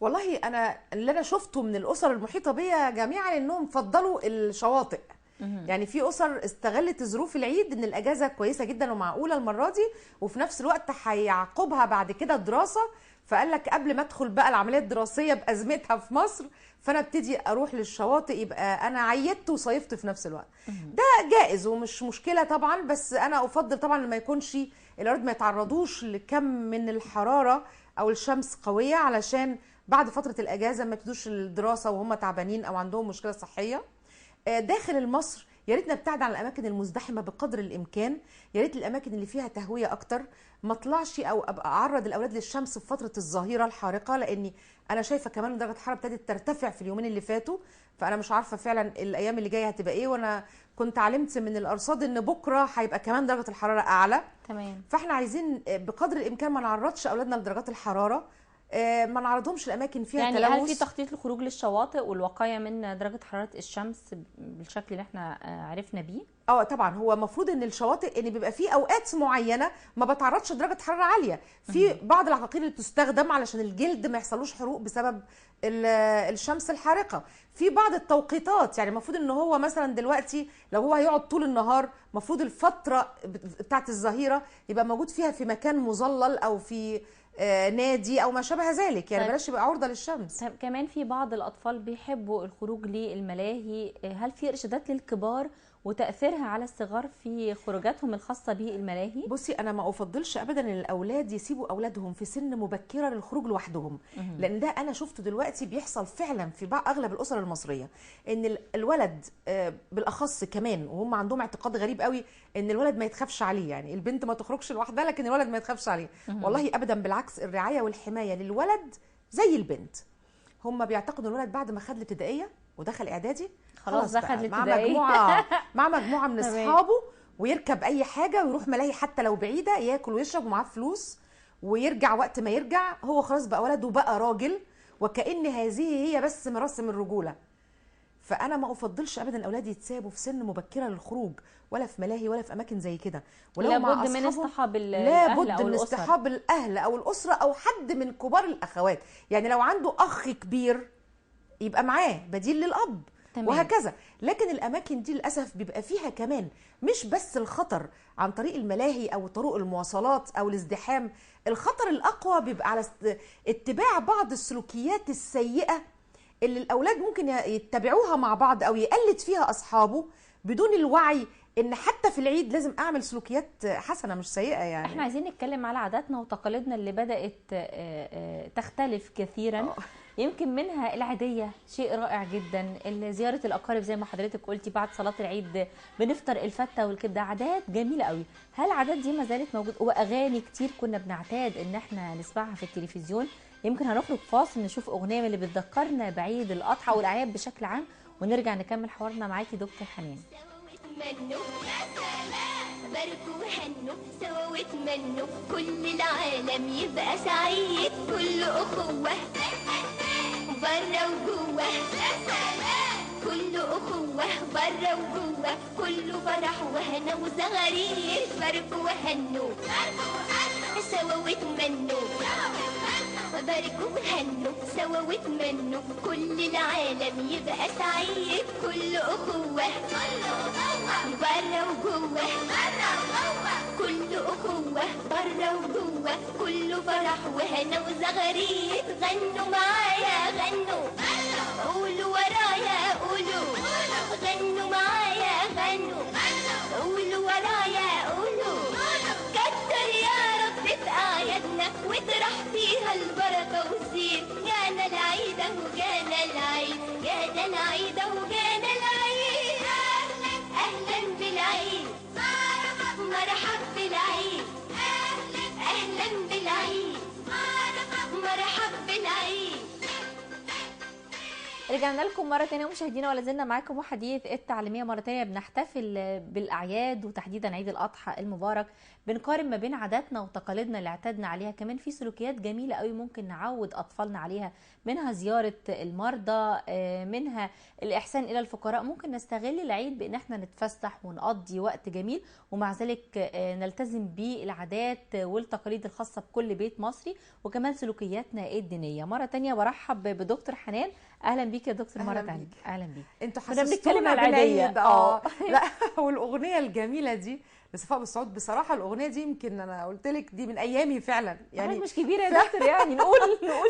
والله انا اللي انا شفته من الاسر المحيطه بيا جميعا انهم فضلوا الشواطئ. يعني في اسر استغلت ظروف العيد ان الاجازه كويسه جدا ومعقوله المره دي، وفي نفس الوقت هيعقبها بعد كده دراسه، فقال لك قبل ما ادخل بقى العمليه الدراسيه بازمتها في مصر فانا ابتدي اروح للشواطئ، يبقى انا عيدت وصيفت في نفس الوقت. ده جائز ومش مشكله طبعا، بس انا افضل طبعا لما يكونش الاولاد ما يتعرضوش لكم من الحراره او الشمس قويه، علشان بعد فتره الاجازه ما يبتدوش الدراسه وهم تعبانين او عندهم مشكله صحيه. داخل مصر يا ريت نبتعد عن الاماكن المزدحمه بقدر الامكان، يا ريت الاماكن اللي فيها تهويه اكتر، ما اطلعش او ابقى اعرض الاولاد للشمس في فتره الظهيره الحارقه، لاني انا شايفه كمان درجه الحراره ابتدت ترتفع في اليومين اللي فاتوا، فانا مش عارفه فعلا الايام اللي جايه هتبقى ايه، وانا كنت علمت من الارصاد ان بكره هيبقى كمان درجه الحراره اعلى. تمام. فاحنا عايزين بقدر الامكان ما نعرضش اولادنا لدرجات الحراره، ما نعرضهمش الاماكن فيها يعني تلوث. هل في تخطيط للخروج للشواطئ والوقايه من درجه حراره الشمس بالشكل اللي احنا عرفنا بيه؟ طبعا هو المفروض ان الشواطئ ان بيبقى في اوقات معينه ما بتعرضش لدرجه حراره عاليه، في بعض العقاقير اللي بتستخدم علشان الجلد ما يحصلوش حروق بسبب الشمس الحارقه، في بعض التوقيتات. يعني المفروض ان هو مثلا دلوقتي لو هو هيقعد طول النهار، المفروض الفتره بتاعه الظهيره يبقى موجود فيها في مكان مظلل او في نادي او ما شابه ذلك، يعني بلاش يبقى عرضه للشمس. كمان في بعض الاطفال بيحبوا الخروج للملاهي، هل في ارشادات للكبار وتاثيرها على الصغار في خروجاتهم الخاصه بالملاهي؟ بصي انا ما افضلش ابدا ان الاولاد يسيبوا اولادهم في سن مبكره للخروج لوحدهم، لان ده انا شفته دلوقتي بيحصل فعلا في اغلب الاسر المصريه، ان الولد بالاخص كمان وهم عندهم اعتقاد غريب قوي ان الولد ما يتخافش عليه، يعني البنت ما تخرجش لوحدها لكن الولد ما يتخافش عليه. والله ابدا، بالعكس، الرعايه والحمايه للولد زي البنت. هم بيعتقدوا الولد بعد ما خد الابتدائيه ودخل اعدادي خلاص دخل الابتدائيه مع مجموعه من اصحابه ويركب اي حاجه ويروح ملاهي حتى لو بعيده، ياكل ويشرب ومعاه فلوس ويرجع وقت ما يرجع، هو خلاص بقى ولد وبقى راجل، وكأن هذه هي بس مراسم الرجوله. فانا ما افضلش ابدا الاولاد يتسابوا في سن مبكره للخروج، ولا في ملاهي ولا في اماكن زي كده. ولو لابد من اصطحاب الاهل لابد او من الاسر، اصطحاب الاهل او الاسره او حد من كبار الاخوات، يعني لو عنده اخ كبير يبقى معاه بديل للاب. تمام. وهكذا. لكن الاماكن دي للاسف بيبقى فيها كمان مش بس الخطر عن طريق الملاهي او طرق المواصلات او الازدحام، الخطر الاقوى بيبقى على اتباع بعض السلوكيات السيئه اللي الاولاد ممكن يتبعوها مع بعض او يقلد فيها اصحابه بدون الوعي ان حتى في العيد لازم اعمل سلوكيات حسنه مش سيئه. يعني احنا عايزين نتكلم على عاداتنا وتقاليدنا اللي بدات تختلف كثيرا. يمكن منها العيديه، شيء رائع جدا، زياره الاقارب زي ما حضرتك قلتي، بعد صلاه العيد بنفطر الفته والكبده، عادات جميله قوي. هل العادات دي ما زالت موجوده؟ واغاني كتير كنا بنعتاد ان احنا نسمعها في التلفزيون. يمكن هنخرج فاصل نشوف اغنيه من اللي بتذكرنا بعيد الاضحى والاعياد بشكل عام، ونرجع نكمل حوارنا معاكي دكتور حنان. باركوا وهنوا سوا واتمنوا كل العالم يبقى سعيد، كل أخوة برا وجوه، كل أخوة برا وجوه، كله فرح وهنا وزغاريد. باركوا وهنوا سوا واتمنوا، باركوا وهنوا سوا واتمنوا كل العالم يبقى سعيد، كل أخوة برا وجوه، كل أخوة برا وجوه، كله فرح وهنا وزغاريد. غنوا معايا غنوا، قولوا ورايا قولوا، غنوا معايا غنوا، قولوا ورايا قولوا. كتر يا رب في أعيادنا واطرح فيها البركة والزين. جانا العيد اهو جانا العيد، جانا العيد اهو جانا العيد. أهلا بالعيد، مرحب بالعيد، أهلا بالعيد، مرحب بالعيد. رجعنا لكم مرة تانية مشاهدينا، ولا زلنا معاكم وحديث التعليمية مرة تانية. بنحتفل بالأعياد وتحديدا عيد الأضحى المبارك، بنقارن ما بين عاداتنا وتقاليدنا اللي اعتدنا عليها. كمان في سلوكيات جميلة قوي ممكن نعود أطفالنا عليها، منها زيارة المرضى، منها الإحسان إلى الفقراء. ممكن نستغل العيد بأن احنا نتفسح ونقضي وقت جميل، ومع ذلك نلتزم بالعادات والتقاليد الخاصة بكل بيت مصري، وكمان سلوكياتنا الدينية. مرة تانية برحب بدكتور حنان. اهلا بيك يا دكتور مرة تانية. اهلا بيك. انتوا كنا بنتكلم حسستونا على العيدية. لا والاغنيه الجميله دي لصفاء بالسعود، بصراحه الاغنيه دي يمكن انا قلت لك دي من ايامي فعلا، يعني مش كبيره يا دكتور، يعني نقول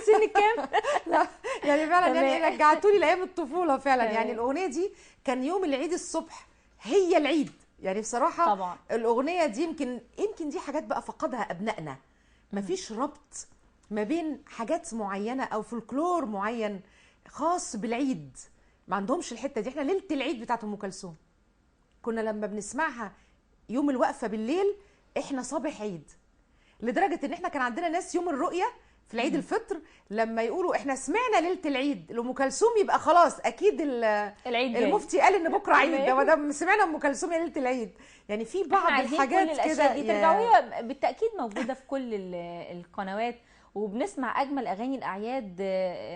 سنك كام؟ لا يعني فعلا يعني رجعتوني لايام الطفوله فعلا. يعني الاغنيه دي كان يوم العيد الصبح هي العيد، يعني بصراحه طبعا الاغنيه دي يمكن دي حاجات بقى فقدها ابنائنا. مفيش ربط ما بين حاجات معينه او فولكلور معين خاص بالعيد، ما عندهمش الحته دي. احنا ليله العيد بتاعت ام كلثوم كنا لما بنسمعها يوم الوقفه بالليل احنا صبح عيد، لدرجه ان احنا كان عندنا ناس يوم الرؤيه في العيد الفطر لما يقولوا احنا سمعنا ليله العيد لام كلثوم يبقى خلاص اكيد العيد المفتي قال ان بكره عيد، ده ما دام سمعنا ام كلثوم يا ليله العيد. يعني في بعض الحاجات كل الاشياء دي ترجعوها بالتاكيد موجوده في كل القنوات، وبنسمع اجمل اغاني الاعياد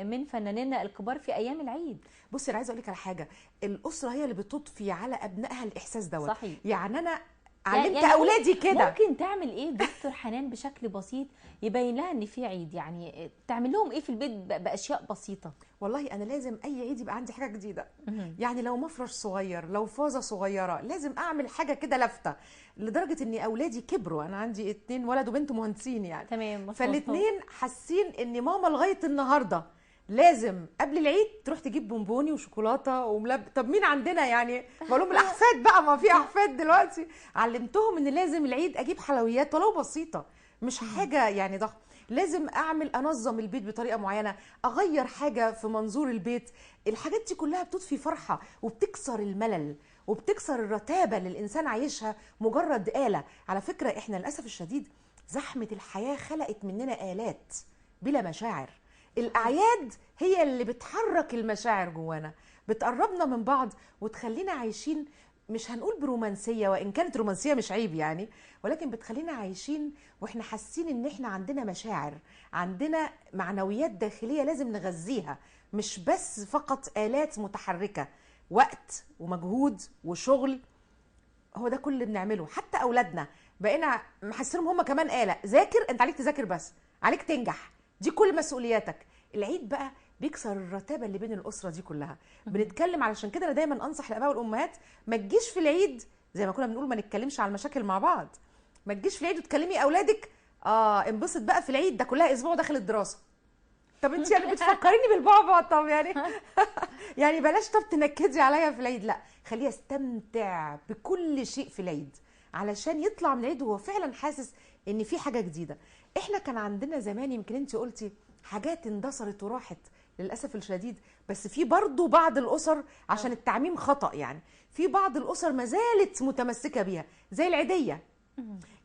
من فنانينا الكبار في ايام العيد. بصي انا عايزه اقول لك على حاجه، الاسره هي اللي بتضفي على ابنائها الاحساس دوت. صحيح. يعني انا علمت اولادي كده. ممكن تعمل ايه دكتور حنان بشكل بسيط يبين لها ان في عيد؟ يعني تعمل لهم ايه في البيت باشياء بسيطه؟ والله انا لازم اي عيد يبقى عندي حاجه جديده. يعني لو مفرش صغير، لو فازه صغيره، لازم اعمل حاجه كده لافته، لدرجه ان اولادي كبروا. انا عندي 2 ولد وبنت مهندسين يعني. تمام. فالاثنين حاسين ان ماما لغايه النهارده لازم قبل العيد تروح تجيب بونبوني وشوكولاته طب مين عندنا يعني؟ بقول لهم الاحفاد بقى، ما في احفاد دلوقتي. علمتهم ان لازم العيد اجيب حلويات ولو بسيطه، مش حاجه يعني ضخمه. لازم انظم البيت بطريقه معينه، اغير حاجه في منظور البيت. الحاجات دي كلها بتضفي فرحه وبتكسر الملل وبتكسر الرتابه اللي الانسان عايشها مجرد آلة. على فكره احنا للاسف الشديد زحمه الحياه خلقت مننا آلات بلا مشاعر. الأعياد هي اللي بتحرك المشاعر جوانا، بتقربنا من بعض وتخلينا عايشين، مش هنقول برومانسية وإن كانت رومانسية مش عيب يعني، ولكن بتخلينا عايشين وإحنا حاسين إن إحنا عندنا مشاعر، عندنا معنويات داخلية لازم نغذيها، مش بس فقط آلات متحركة. وقت ومجهود وشغل، هو ده كل اللي بنعمله. حتى أولادنا بقينا محسنهم هم كمان آلة. ذاكر، أنت عليك تذاكر بس، عليك تنجح، دي كل مسؤولياتك. العيد بقى بيكسر الرتابه اللي بين الاسره دي كلها. بنتكلم، علشان كده انا دايما انصح الاباء والامهات ما تجيش في العيد زي ما كنا بنقول ما نتكلمش على المشاكل مع بعض. ما تجيش في العيد وتكلمي اولادك انبسط بقى في العيد، ده كلها اسبوع داخل الدراسه. طب انت يعني بتفكريني بالبعبع؟ طب يعني يعني بلاش طب تنكدي عليا في العيد، لا خليه يستمتع بكل شيء في العيد علشان يطلع من العيد وهو فعلا حاسس ان في حاجه جديده. احنا كان عندنا زمان، يمكن انت قلتي حاجات اندثرت وراحت للاسف الشديد، بس في برضو بعض الاسر، عشان التعميم خطأ يعني، في بعض الاسر ما زالت متمسكه بيها زي العيديه.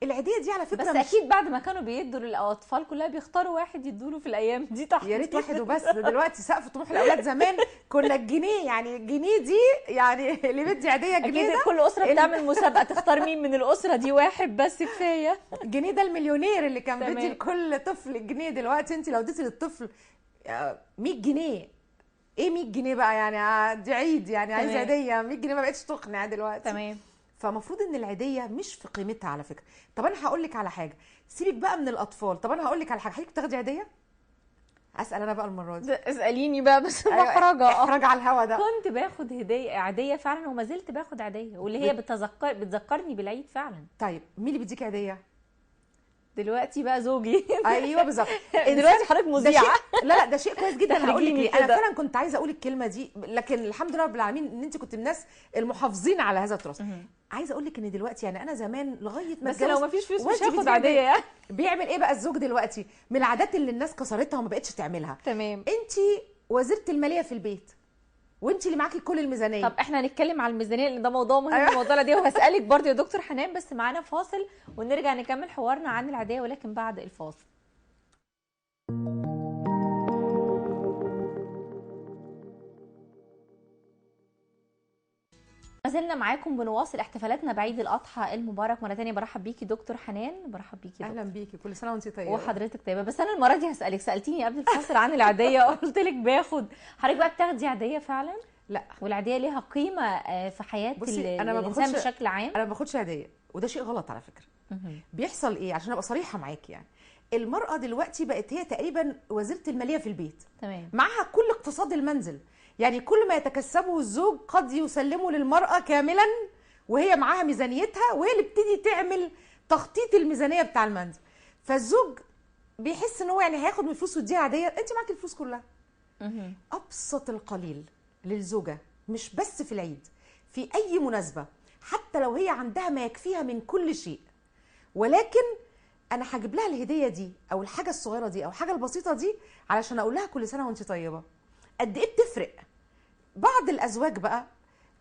العيديه دي على فكره بس اكيد بعد ما كانوا بيدوا للاطفال كلها بيختاروا واحد يدوا له في الايام دي تحديدا. يا ريت واحد وبس. ده دلوقتي سقف طموح الاولاد. زمان كنا الجنيه، يعني الجنيه دي يعني اللي بدي عيديه جنيه اكيد ده كل اسره بتعمل مسابقه تختار مين من الاسره دي واحد بس كفايه. الجنيه ده المليونير اللي كان تمام. بيدي لكل طفل جنيه. دلوقتي انت لو اديتي للطفل 100 جنيه، ايه 100 جنيه بقى يعني؟ دي عيد يعني، عايز تمام. عيديه 100 جنيه ما بقتش تقنع دلوقتي. تمام. فمفروض ان العيديه مش في قيمتها على فكره. طب انا هقول لك على حاجه، سيبك بقى من الاطفال. طب انا هقول لك على حاجه، حضرتك بتاخدي عيديه؟ اسال انا بقى المره دي. اساليني بقى بس أيوة، محرجه. احرج على الهوا ده. كنت باخد هديه عاديه فعلا وما زلت باخد عاديه، واللي هي بتذكرني بالعيد فعلا. طيب مين اللي بيديك عيديه؟ دلوقتي بقى زوجي. ايوه بالظبط. دلوقتي حضرتك مذيعه. لا ده شيء كويس جدا. هقول لك ليه. انا كده. فعلا كنت عايزه اقول الكلمه دي، لكن الحمد لله رب العالمين ان انت كنت من الناس المحافظين على هذا التراث. عايزه اقول لك ان دلوقتي يعني انا زمان لغايه ما بس لو ما فيش فلوس مش وأنت هاخد بتجيبي عاديه يعني. بيعمل ايه بقى الزوج دلوقتي؟ من العادات اللي الناس كسرتها وما بقتش تعملها. تمام. انت وزيره الماليه في البيت وانت اللي معاكي كل الميزانيه. طب احنا هنتكلم على الميزانيه لان ده موضوع مهم. أيوة. الموضوع ده وهسالك برضه يا دكتور حنان، بس معانا فاصل ونرجع نكمل حوارنا عن العاديه ولكن بعد الفاصل. ما زلنا معاكم بنواصل احتفالاتنا بعيد الاضحى المبارك. مره ثانيه برحب بيكي دكتور حنان. برحب بيكي اهلا بيكي، كل سنه وانت طيبه. وحضرتك طيبه. بس انا المره دي هسالك، سالتيني قبل الفاصل عن العاديه قلت لك باخد. حضرتك بقى بتاخدي عاديه فعلا؟ لا. والعاديه ليها قيمه في حياه الانسان بشكل عام؟ انا ما باخدش عاديه، وده شيء غلط على فكره. بيحصل ايه عشان ابقى صريحه معاكي؟ يعني المراه دلوقتي بقت هي تقريبا وزيره الماليه في البيت. تمام. معاها كل اقتصاد المنزل، يعني كل ما يتكسبه الزوج قد يسلمه للمراه كاملا، وهي معاها ميزانيتها وهي اللي بتدي تعمل تخطيط الميزانيه بتاع المنزل. فالزوج بيحس ان هو يعني هياخد من فلوسه ويديها عاديه. انت معاكي الفلوس كلها. ابسط القليل للزوجه، مش بس في العيد، في اي مناسبه، حتى لو هي عندها ما يكفيها من كل شيء، ولكن انا هجيب لها الهديه دي او الحاجه الصغيره دي او الحاجه البسيطه دي علشان اقول لها كل سنه وانت طيبه. قد ايه بتفرق. بعض الازواج بقى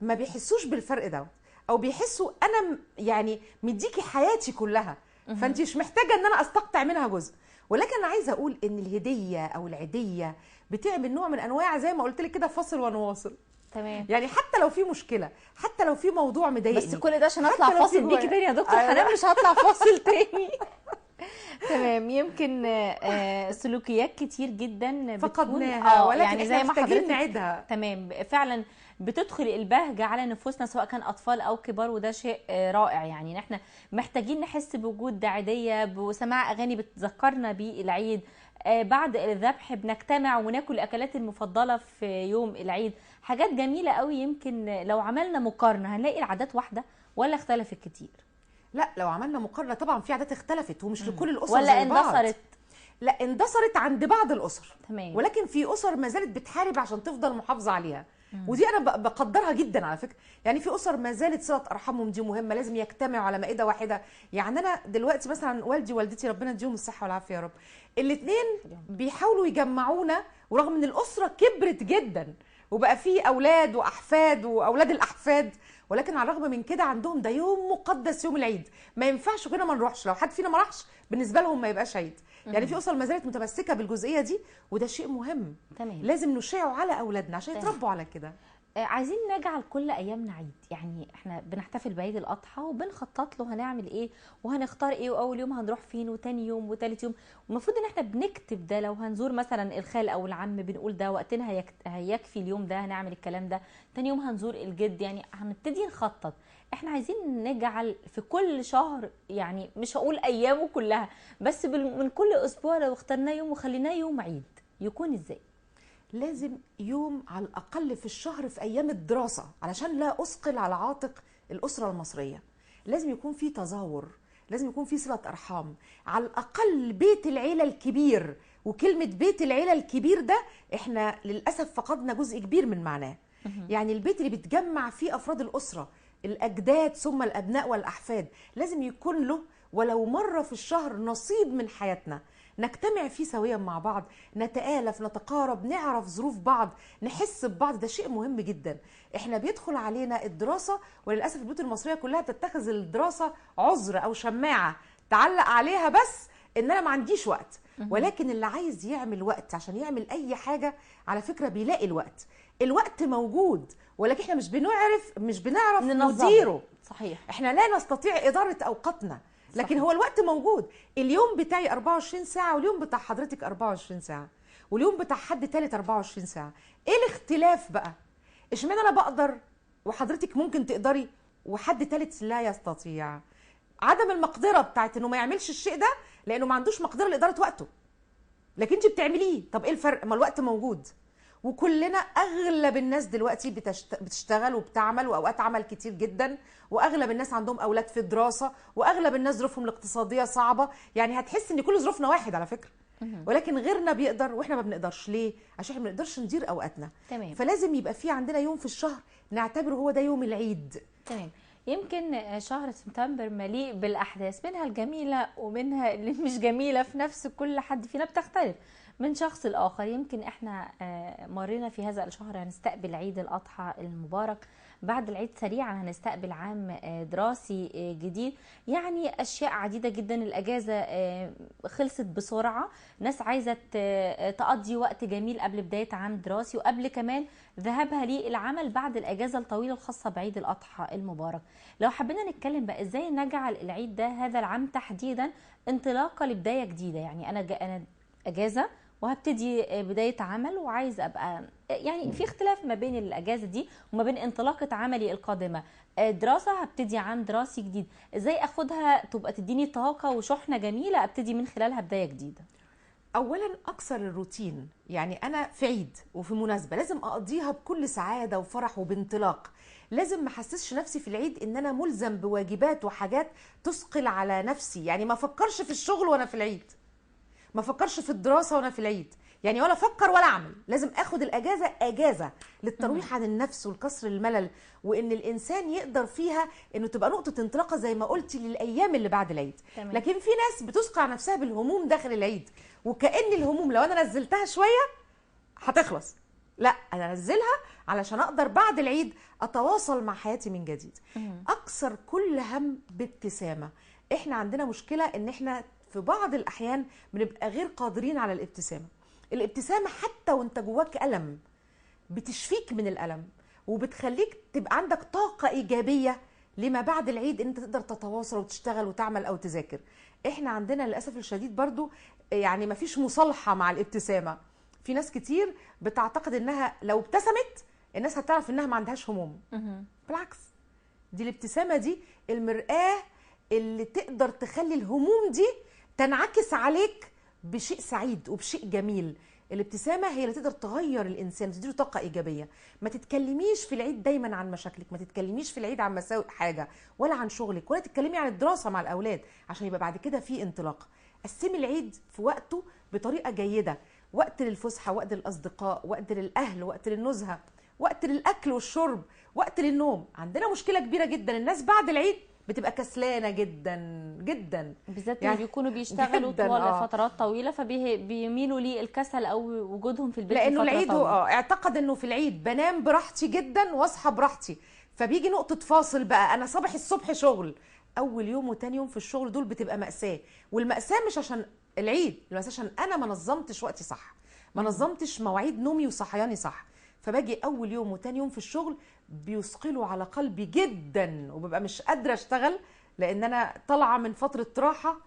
ما بيحسوش بالفرق ده، او بيحسوا انا يعني مديكي حياتي كلها، فانت مش محتاجه ان انا استقطع منها جزء. ولكن انا عايزه اقول ان الهديه او العيديه بتعمل نوع من انواع زي ما قلت لك كده فاصل ونواصل. تمام. يعني حتى لو في مشكله، حتى لو في موضوع مضايقني، بس كل ده عشان اطلع فاصل بيكي تاني يا دكتور حنان. مش هطلع فاصل تاني. تمام. يمكن سلوكيات كتير جدا فقدناها، ولكن يعني زي ما حضرتك نعيدها. تمام. فعلا بتدخل البهجه على نفوسنا سواء كان اطفال او كبار، وده شيء رائع. يعني احنا محتاجين نحس بوجود عيديه، بسماع اغاني بتذكرنا بالعيد. بعد الذبح بنجتمع وناكل الاكلات المفضله في يوم العيد. حاجات جميله قوي. يمكن لو عملنا مقارنه هنلاقي العادات واحده ولا اختلفت كتير؟ لا، لو عملنا مقارنه طبعا في عادات اختلفت، ومش لكل الاسر ولا زي بعض. اندثرت. لا اندثرت عند بعض الاسر، تمام. ولكن في اسر ما زالت بتحارب عشان تفضل محافظه عليها. ودي انا بقدرها جدا على فكره. يعني في اسر ما زالت صله ارحامهم دي مهمه، لازم يجتمعوا على مائده واحده. يعني انا دلوقتي مثلا والدي ووالدتي ربنا يديهم الصحه والعافيه يا رب، الاثنين بيحاولوا يجمعونا، ورغم ان الاسره كبرت جدا وبقى في اولاد واحفاد واولاد الاحفاد، ولكن على الرغم من كده عندهم ده يوم مقدس، يوم العيد ما ينفعش كده ما نروحش. لو حد فينا ما راحش بالنسبه لهم ما يبقاش عيد. يعني في اسر ما زالت متمسكه بالجزئيه دي، وده شيء مهم. تمام. لازم نشيعه على اولادنا عشان يتربوا على كده. عايزين نجعل كل ايامنا عيد. يعني احنا بنحتفل بعيد الاضحى وبنخطط له هنعمل ايه وهنختار ايه، واول يوم هنروح فين وتاني يوم وتالت يوم. المفروض ان احنا بنكتب ده. لو هنزور مثلا الخال او العم بنقول ده وقتنا هيكفي اليوم ده هنعمل الكلام ده. تاني يوم هنزور الجد. يعني هنبتدي نخطط. احنا عايزين نجعل في كل شهر، يعني مش هقول ايامه كلها، بس من كل اسبوع لو اخترناه يوم وخليناه يوم عيد يكون ازاي؟ لازم يوم على الأقل في الشهر في أيام الدراسة، علشان لا أثقل على عاتق الأسرة المصرية. لازم يكون في تزاور، لازم يكون في صلة أرحام. على الأقل بيت العيلة الكبير، وكلمة بيت العيلة الكبير ده إحنا للأسف فقدنا جزء كبير من معناه. يعني البيت اللي بتجمع فيه أفراد الأسرة، الأجداد ثم الأبناء والأحفاد، لازم يكون له ولو مرة في الشهر نصيب من حياتنا، نجتمع فيه سويا مع بعض، نتآلف، نتقارب، نعرف ظروف بعض، نحس ببعض. ده شيء مهم جدا. احنا بيدخل علينا الدراسة، وللأسف البيوت المصرية كلها بتتخذ الدراسة عذر أو شماعة تعلق عليها بس إن أنا ما عنديش وقت. ولكن اللي عايز يعمل وقت عشان يعمل أي حاجة على فكرة بيلاقي الوقت. الوقت موجود، ولكن احنا مش بنعرف نديره. صحيح. احنا لا نستطيع إدارة أوقاتنا، لكن صحيح. هو الوقت موجود. اليوم بتاعي 24 ساعة، واليوم بتاع حضرتك 24 ساعة، واليوم بتاع حد تالت 24 ساعة. ايه الاختلاف بقى؟ اشمعنى انا بقدر وحضرتك ممكن تقدري وحد تالت لا يستطيع؟ عدم المقدرة بتاعت انه ما يعملش الشيء ده لانه ما عندوش مقدرة لإدارة وقته، لكن انت بتعمليه. طب ايه الفرق؟ ما الوقت موجود، وكلنا اغلب الناس دلوقتي بتشتغل وبتعمل، واوقات عمل كتير جدا، واغلب الناس عندهم اولاد في الدراسه، واغلب الناس ظروفهم الاقتصاديه صعبه. يعني هتحس ان كل ظروفنا واحد على فكره، ولكن غيرنا بيقدر واحنا ما بنقدرش. ليه؟ عشان احنا ما بنقدرش ندير اوقاتنا. تمام. فلازم يبقى في عندنا يوم في الشهر نعتبره هو ده يوم العيد. تمام. يمكن شهر سبتمبر مليء بالاحداث، منها الجميله ومنها اللي مش جميله، في نفس كل حد فينا بتختلف من شخص لآخر. يمكن احنا مرينا في هذا الشهر هنستقبل عيد الأضحى المبارك، بعد العيد سريعا هنستقبل عام دراسي جديد. يعني أشياء عديدة جدا. الأجازة خلصت بسرعة، ناس عايزة تقضي وقت جميل قبل بداية عام دراسي، وقبل كمان ذهابها للعمل بعد الأجازة الطويلة الخاصة بعيد الأضحى المبارك. لو حبينا نتكلم بقى إزاي نجعل العيد ده هذا العام تحديدا انطلاقة لبداية جديدة. يعني أنا أجازة وهبتدي بداية عمل، وعايز أبقى يعني في اختلاف ما بين الأجازة دي وما بين انطلاقة عملي القادمة. دراسة هبتدي عام دراسي جديد، ازاي اخدها تبقى تديني طاقة وشحنة جميلة ابتدي من خلالها بداية جديدة؟ اولا اكسر الروتين. يعني انا في عيد وفي مناسبة لازم اقضيها بكل سعادة وفرح وبانطلاق. لازم ما احسسش نفسي في العيد ان انا ملزم بواجبات وحاجات تثقل على نفسي. يعني ما افكرش في الشغل وانا في العيد، ما افكرش في الدراسه وانا في العيد، يعني ولا افكر ولا اعمل. لازم اخد الاجازه اجازه للترويح عن النفس والكسر الملل، وان الانسان يقدر فيها انه تبقى نقطه انطلاقه زي ما قلتي للايام اللي بعد العيد. تمام. لكن في ناس بتسقع نفسها بالهموم داخل العيد، وكأن الهموم لو انا نزلتها شويه هتخلص. لا، انا انزلها علشان اقدر بعد العيد اتواصل مع حياتي من جديد. اكسر كل هم بابتسامه. احنا عندنا مشكله ان احنا في بعض الأحيان بنبقى غير قادرين على الابتسامة. الابتسامة حتى وانت جواك ألم بتشفيك من الألم، وبتخليك تبقى عندك طاقة إيجابية لما بعد العيد ان انت تقدر تتواصل وتشتغل وتعمل أو تذاكر. احنا عندنا للأسف الشديد برضو يعني مفيش مصالحة مع الابتسامة. في ناس كتير بتعتقد انها لو ابتسمت الناس هتعرف انها ما عندهاش هموم. بالعكس، دي الابتسامة دي المرآة اللي تقدر تخلي الهموم دي تنعكس عليك بشيء سعيد وبشيء جميل. الابتسامة هي اللي تقدر تغير الإنسان، تديله طاقة إيجابية. ما تتكلميش في العيد دايما عن مشاكلك، ما تتكلميش في العيد عن مساوئ حاجة ولا عن شغلك، ولا تتكلمي عن الدراسة مع الأولاد عشان يبقى بعد كده في انطلاق. قسمي العيد في وقته بطريقه جيده، وقت للفسحه، وقت للاصدقاء، وقت للاهل، وقت للنزهه، وقت للاكل والشرب، وقت للنوم. عندنا مشكله كبيره جدا، الناس بعد العيد بتبقى كسلانه جدا جدا، بالذات يعني اللي بيكونوا بيشتغلوا جداً، طوال آه. فترات طويله فبيميلوا للكسل او وجودهم في البيت لانه لفتره العيد هو طويله. اعتقد انه في العيد بنام براحتي جدا واصحى براحتي، فبيجي نقطه فاصل بقى، انا صبح الصبح شغل، اول يوم وتاني يوم في الشغل دول بتبقى مأساة. والمأساة مش عشان العيد، المأساة عشان انا ما نظمتش وقتي صح، ما نظمتش مواعيد نومي وصحياني صح. فباجي اول يوم وتاني يوم في الشغل بيثقلوا على قلبي جدا، وببقى مش قادره اشتغل لان انا طالعه من فتره راحه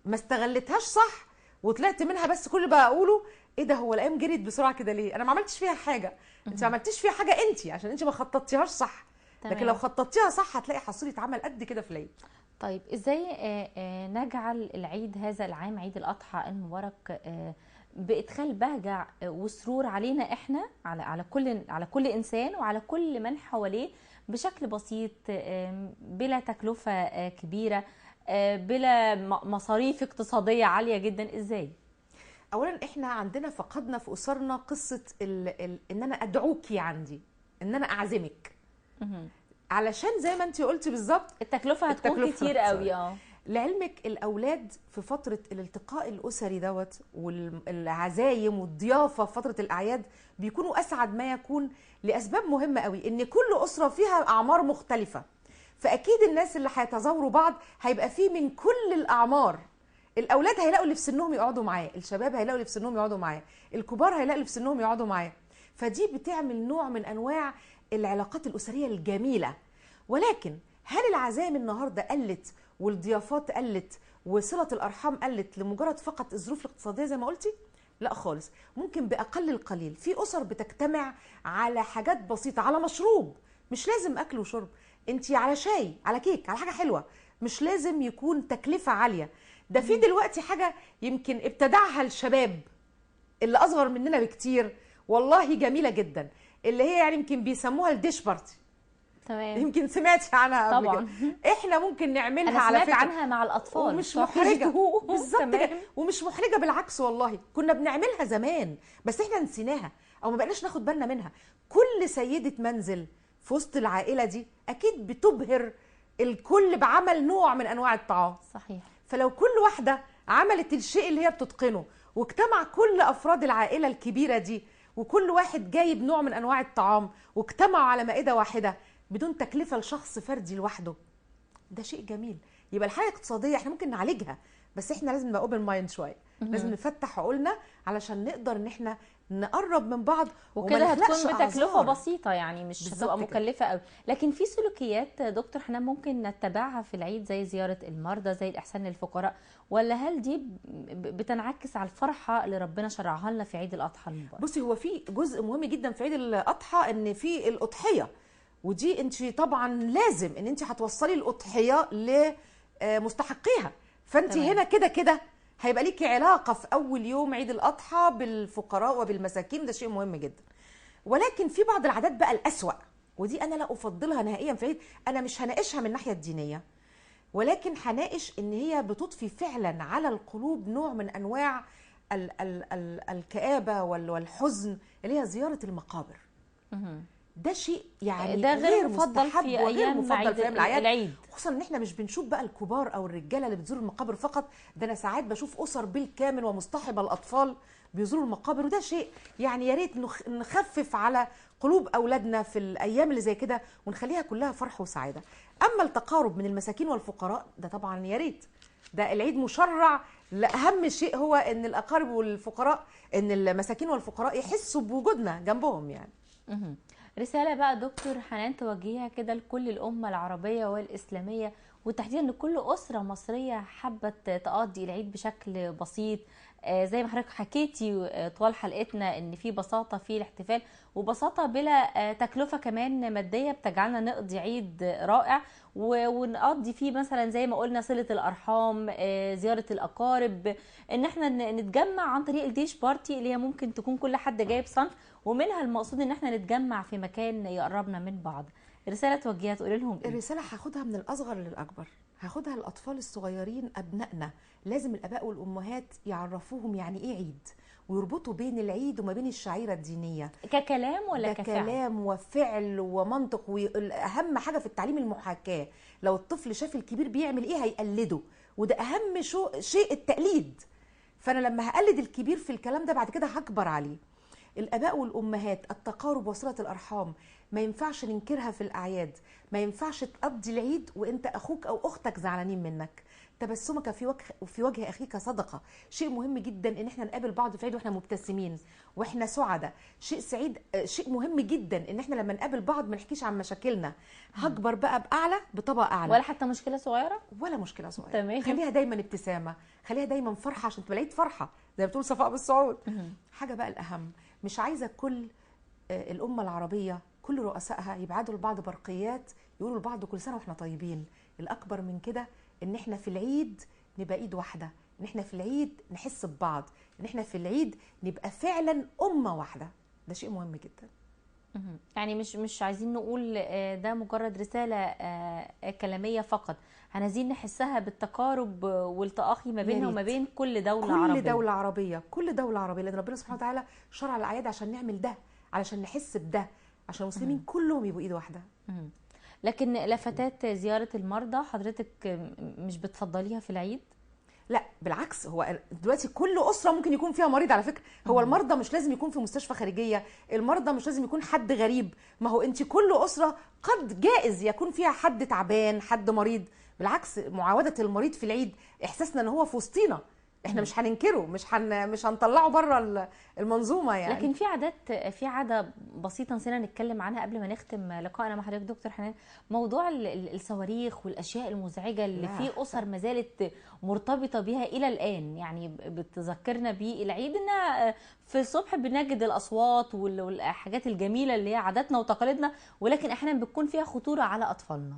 ما استغلتهاش صح، وطلعت منها بس كل اللي بقوله ايه ده، هو الايام جريت بسرعه كده ليه؟ انا ما عملتش فيها حاجه. انت ما عملتيش فيها حاجه انت، عشان انت ما خططتيهاش صح. تمام. لكن لو خططتيها صح هتلاقي حصيله عمل قد كده في العيد. طيب ازاي نجعل العيد هذا العام، عيد الاضحى المبارك، بادخال بهجه وسرور علينا احنا، على كل انسان وعلى كل من حواليه بشكل بسيط، بلا تكلفه كبيره، بلا مصاريف اقتصاديه عاليه جدا؟ ازاي؟ اولا احنا عندنا فقدنا في اسرنا قصه ان انا ادعوكي عندي، ان انا اعزمك، علشان زي ما انت قلتي بالظبط التكلفه هتكون كتير قوي. لعلمك الاولاد في فتره الالتقاء الاسري دوت والعزايم والضيافه في فتره الاعياد بيكونوا اسعد ما يكون، لاسباب مهمه قوي، ان كل اسره فيها اعمار مختلفه، فاكيد الناس اللي هيتزاوروا بعض هيبقى فيه من كل الاعمار. الاولاد هيلاقوا اللي في سنهم يقعدوا معاه، الشباب هيلاقوا اللي في سنهم يقعدوا معاه، الكبار هيلاقوا اللي في سنهم يقعدوا معاه، فدي بتعمل نوع من انواع العلاقات الاسريه الجميله. ولكن هل العزايم النهارده قلت والضيافات قلت وصله الارحام قلت لمجرد فقط الظروف الاقتصاديه زي ما قلتي؟ لا خالص. ممكن باقل القليل في اسر بتجتمع على حاجات بسيطه، على مشروب، مش لازم اكل وشرب، انت على شاي، على كيك، على حاجه حلوه، مش لازم يكون تكلفه عاليه. ده في دلوقتي حاجه يمكن ابتدعها الشباب اللي اصغر مننا بكتير، والله جميله جدا، اللي هي يعني يمكن بيسموها الديش بارتي. تمام. يمكن سمعتي عنها قبل طبعا كده. احنا ممكن نعملها انا على سمعت فكره عنها مع الاطفال ومش محرجه بالظبط تمام. كده، ومش محرجه بالعكس، والله كنا بنعملها زمان بس احنا نسيناها او ما بقناش ناخد بالنا منها. كل سيده منزل في وسط العائله دي اكيد بتبهر الكل بعمل نوع من انواع الطعام. صحيح. فلو كل واحده عملت الشيء اللي هي بتتقنه واجتمع كل افراد العائله الكبيره دي وكل واحد جايب نوع من انواع الطعام واجتمعوا على مائده واحده بدون تكلفه لشخص فردي لوحده، ده شيء جميل. يبقى الحاله الاقتصاديه احنا ممكن نعالجها، بس احنا لازم نبقى اوبن مايند شويه، لازم نفتح عقولنا علشان نقدر ان احنا نقرب من بعض، وكده هتكون بتكلفه أعذار. بسيطه، يعني مش هتبقى مكلفه قوي. لكن في سلوكيات دكتور حنان ممكن نتبعها في العيد، زي زياره المرضى، زي الاحسان للفقراء، ولا هل دي بتنعكس على الفرحه اللي ربنا شرعها لنا في عيد الاضحى المبارك؟ بصي، هو في جزء مهم جدا في عيد الاضحى، ان في الاضحيه، ودي انت طبعا لازم ان انت هتوصلي الاضحيه لمستحقيها، فانت تمام. هنا كده كده هيبقى ليكي علاقه في اول يوم عيد الاضحى بالفقراء وبالمساكين، ده شيء مهم جدا. ولكن في بعض العادات بقى الاسوأ، ودي انا لا افضلها نهائيا في العيد. انا مش هناقشها من الناحيه الدينيه، ولكن هناقش ان هي بتضفي فعلا على القلوب نوع من انواع الكآبه والحزن، اللي هي زياره المقابر. ده شيء يعني ده غير مفضل مستحب في وغير ايام مفضل في ايام العيد، خصوصا ان احنا مش بنشوف بقى الكبار او الرجاله اللي بتزور المقابر فقط، ده انا ساعات بشوف اسر بالكامل ومصطحبه الاطفال بيزوروا المقابر، وده شيء يعني يا ريت نخفف على قلوب اولادنا في الايام اللي زي كده ونخليها كلها فرح وسعاده. اما التقارب من المساكين والفقراء ده طبعا يا ريت، ده العيد مشرع لاهم شيء، هو ان الاقارب والفقراء، ان المساكين والفقراء يحسوا بوجودنا جنبهم يعني. رسالة بقى دكتور حنان توجهيها كده لكل الأمة العربية والإسلامية، وتحديدا لكل أسرة مصرية حابة تقضي العيد بشكل بسيط، زي ما حضرتك حكيتي طوال حلقتنا ان في بساطة في الاحتفال، وبساطة بلا تكلفة كمان مادية بتجعلنا نقضي عيد رائع، ونقضي فيه مثلا زي ما قلنا صلة الأرحام، زيارة الأقارب، ان احنا نتجمع عن طريق الديش بارتي، اللي هي ممكن تكون كل حد جايب صنف، ومنها المقصود ان احنا نتجمع في مكان يقربنا من بعض. رساله توجهها تقولي لهم ايه؟ الرساله هاخدها من الاصغر للاكبر، هاخدها للاطفال الصغيرين ابنائنا. لازم الاباء والامهات يعرفوهم يعني ايه عيد، ويربطوا بين العيد وما بين الشعيره الدينيه. ككلام ولا ده كفعل؟ كلام وفعل ومنطق، واهم حاجه في التعليم المحاكاه. لو الطفل شاف الكبير بيعمل ايه هيقلده، وده اهم شيء التقليد. فانا لما هقلد الكبير في الكلام ده بعد كده هكبر عليه. الاباء والامهات، التقارب وصله الارحام ما ينفعش ننكرها في الاعياد. ما ينفعش تقضي العيد وانت اخوك او اختك زعلانين منك. تبسمك في وجه اخيك صدقه. شيء مهم جدا ان احنا نقابل بعض في العيد واحنا مبتسمين واحنا سعداء. شيء سعيد، شيء مهم جدا ان احنا لما نقابل بعض ما نحكيش عن مشاكلنا. هكبر بقى باعلى، بطبقه اعلى، ولا حتى مشكله صغيره، ولا مشكله صغيره. تمام. خليها دايما ابتسامه، خليها دايما فرحه، عشان تبقى العيد فرحه زي ما بتقول صفاء بالسعود. حاجه بقى الاهم، مش عايزه كل الامه العربيه كل رؤسائها يبعدوا لبعض برقيات يقولوا لبعض كل سنه واحنا طيبين. الاكبر من كده ان احنا في العيد نبقى ايد واحده، ان احنا في العيد نحس ببعض، ان احنا في العيد نبقى فعلا امه واحده. ده شيء مهم جدا. يعني مش عايزين نقول ده مجرد رساله كلاميه فقط، عايزين نحسها بالتقارب والتآخي ما بيننا وما بين كل دولة عربية. كل دولة عربية، لأن ربنا سبحانه وتعالى شرع الأعياد عشان نعمل ده، علشان نحس بده، عشان المسلمين كلهم يبقوا إيد واحدة. لكن لفتات زيارة المرضى حضرتك مش بتفضليها في العيد؟ لا بالعكس، هو دلوقتي كل اسره ممكن يكون فيها مريض على فكره. هو المرضى مش لازم يكون في مستشفى خارجيه، المرضى مش لازم يكون حد غريب. ما هو انت كل اسره قد جائز يكون فيها حد تعبان، حد مريض. بالعكس، معاوده المريض في العيد احساسنا ان هو في وسطينا، احنا مش هننكره، مش هنطلعه بره المنظومه يعني. لكن في عاده بسيطه نسينا نتكلم عنها قبل ما نختم لقائنا مع حضرتك دكتور حنان، موضوع الصواريخ والاشياء المزعجه اللي في اسر ما زالت مرتبطه بها الى الان. يعني بتذكرنا بالعيد انها في الصبح بنجد الاصوات والحاجات الجميله اللي هي عاداتنا وتقاليدنا، ولكن احيانا بتكون فيها خطوره على اطفالنا.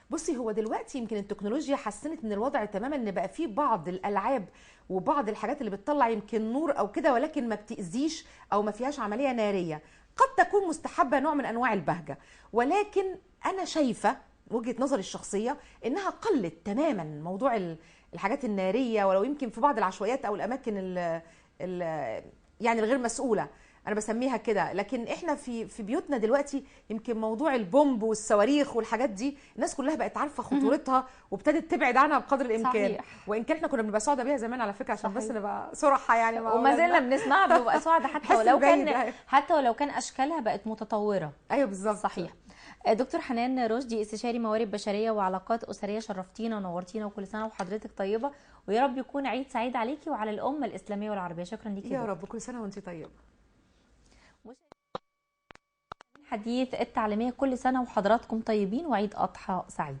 بصي، هو دلوقتي يمكن التكنولوجيا حسنت من الوضع تماما، ان بقى في بعض الالعاب وبعض الحاجات اللي بتطلع يمكن نور او كده، ولكن ما بتاذيش او ما فيهاش عمليه ناريه. قد تكون مستحبه، نوع من انواع البهجه، ولكن انا شايفه وجهه نظري الشخصيه انها قلت تماما موضوع الحاجات الناريه، ولو يمكن في بعض العشوائيات او الاماكن يعني الغير مسؤوله، انا بسميها كده. لكن احنا في بيوتنا دلوقتي يمكن موضوع البومب والصواريخ والحاجات دي الناس كلها بقت عارفه خطورتها وابتدت تبعد عنها بقدر الامكان. صحيح. وان كان احنا كنا بنبقى سعداء بيها زمان على فكره، عشان بس نبقى صراحه يعني، وما زلنا بنسمعها بنبقى سعداء حتى ولو كان اشكالها بقت متطوره. ايوه بالظبط، صحيح. دكتور حنان رشدي، استشاري موارد بشريه وعلاقات اسريه، شرفتينا ونورتينا، وكل سنه وحضرتك طيبه، ويا رب يكون عيد سعيد عليكي وعلى الامه الاسلاميه والعربيه. شكرا ليكي يا رب، كل سنه وانت طيبه. حديث التعليميه، كل سنه وحضراتكم طيبين وعيد اضحى سعيد.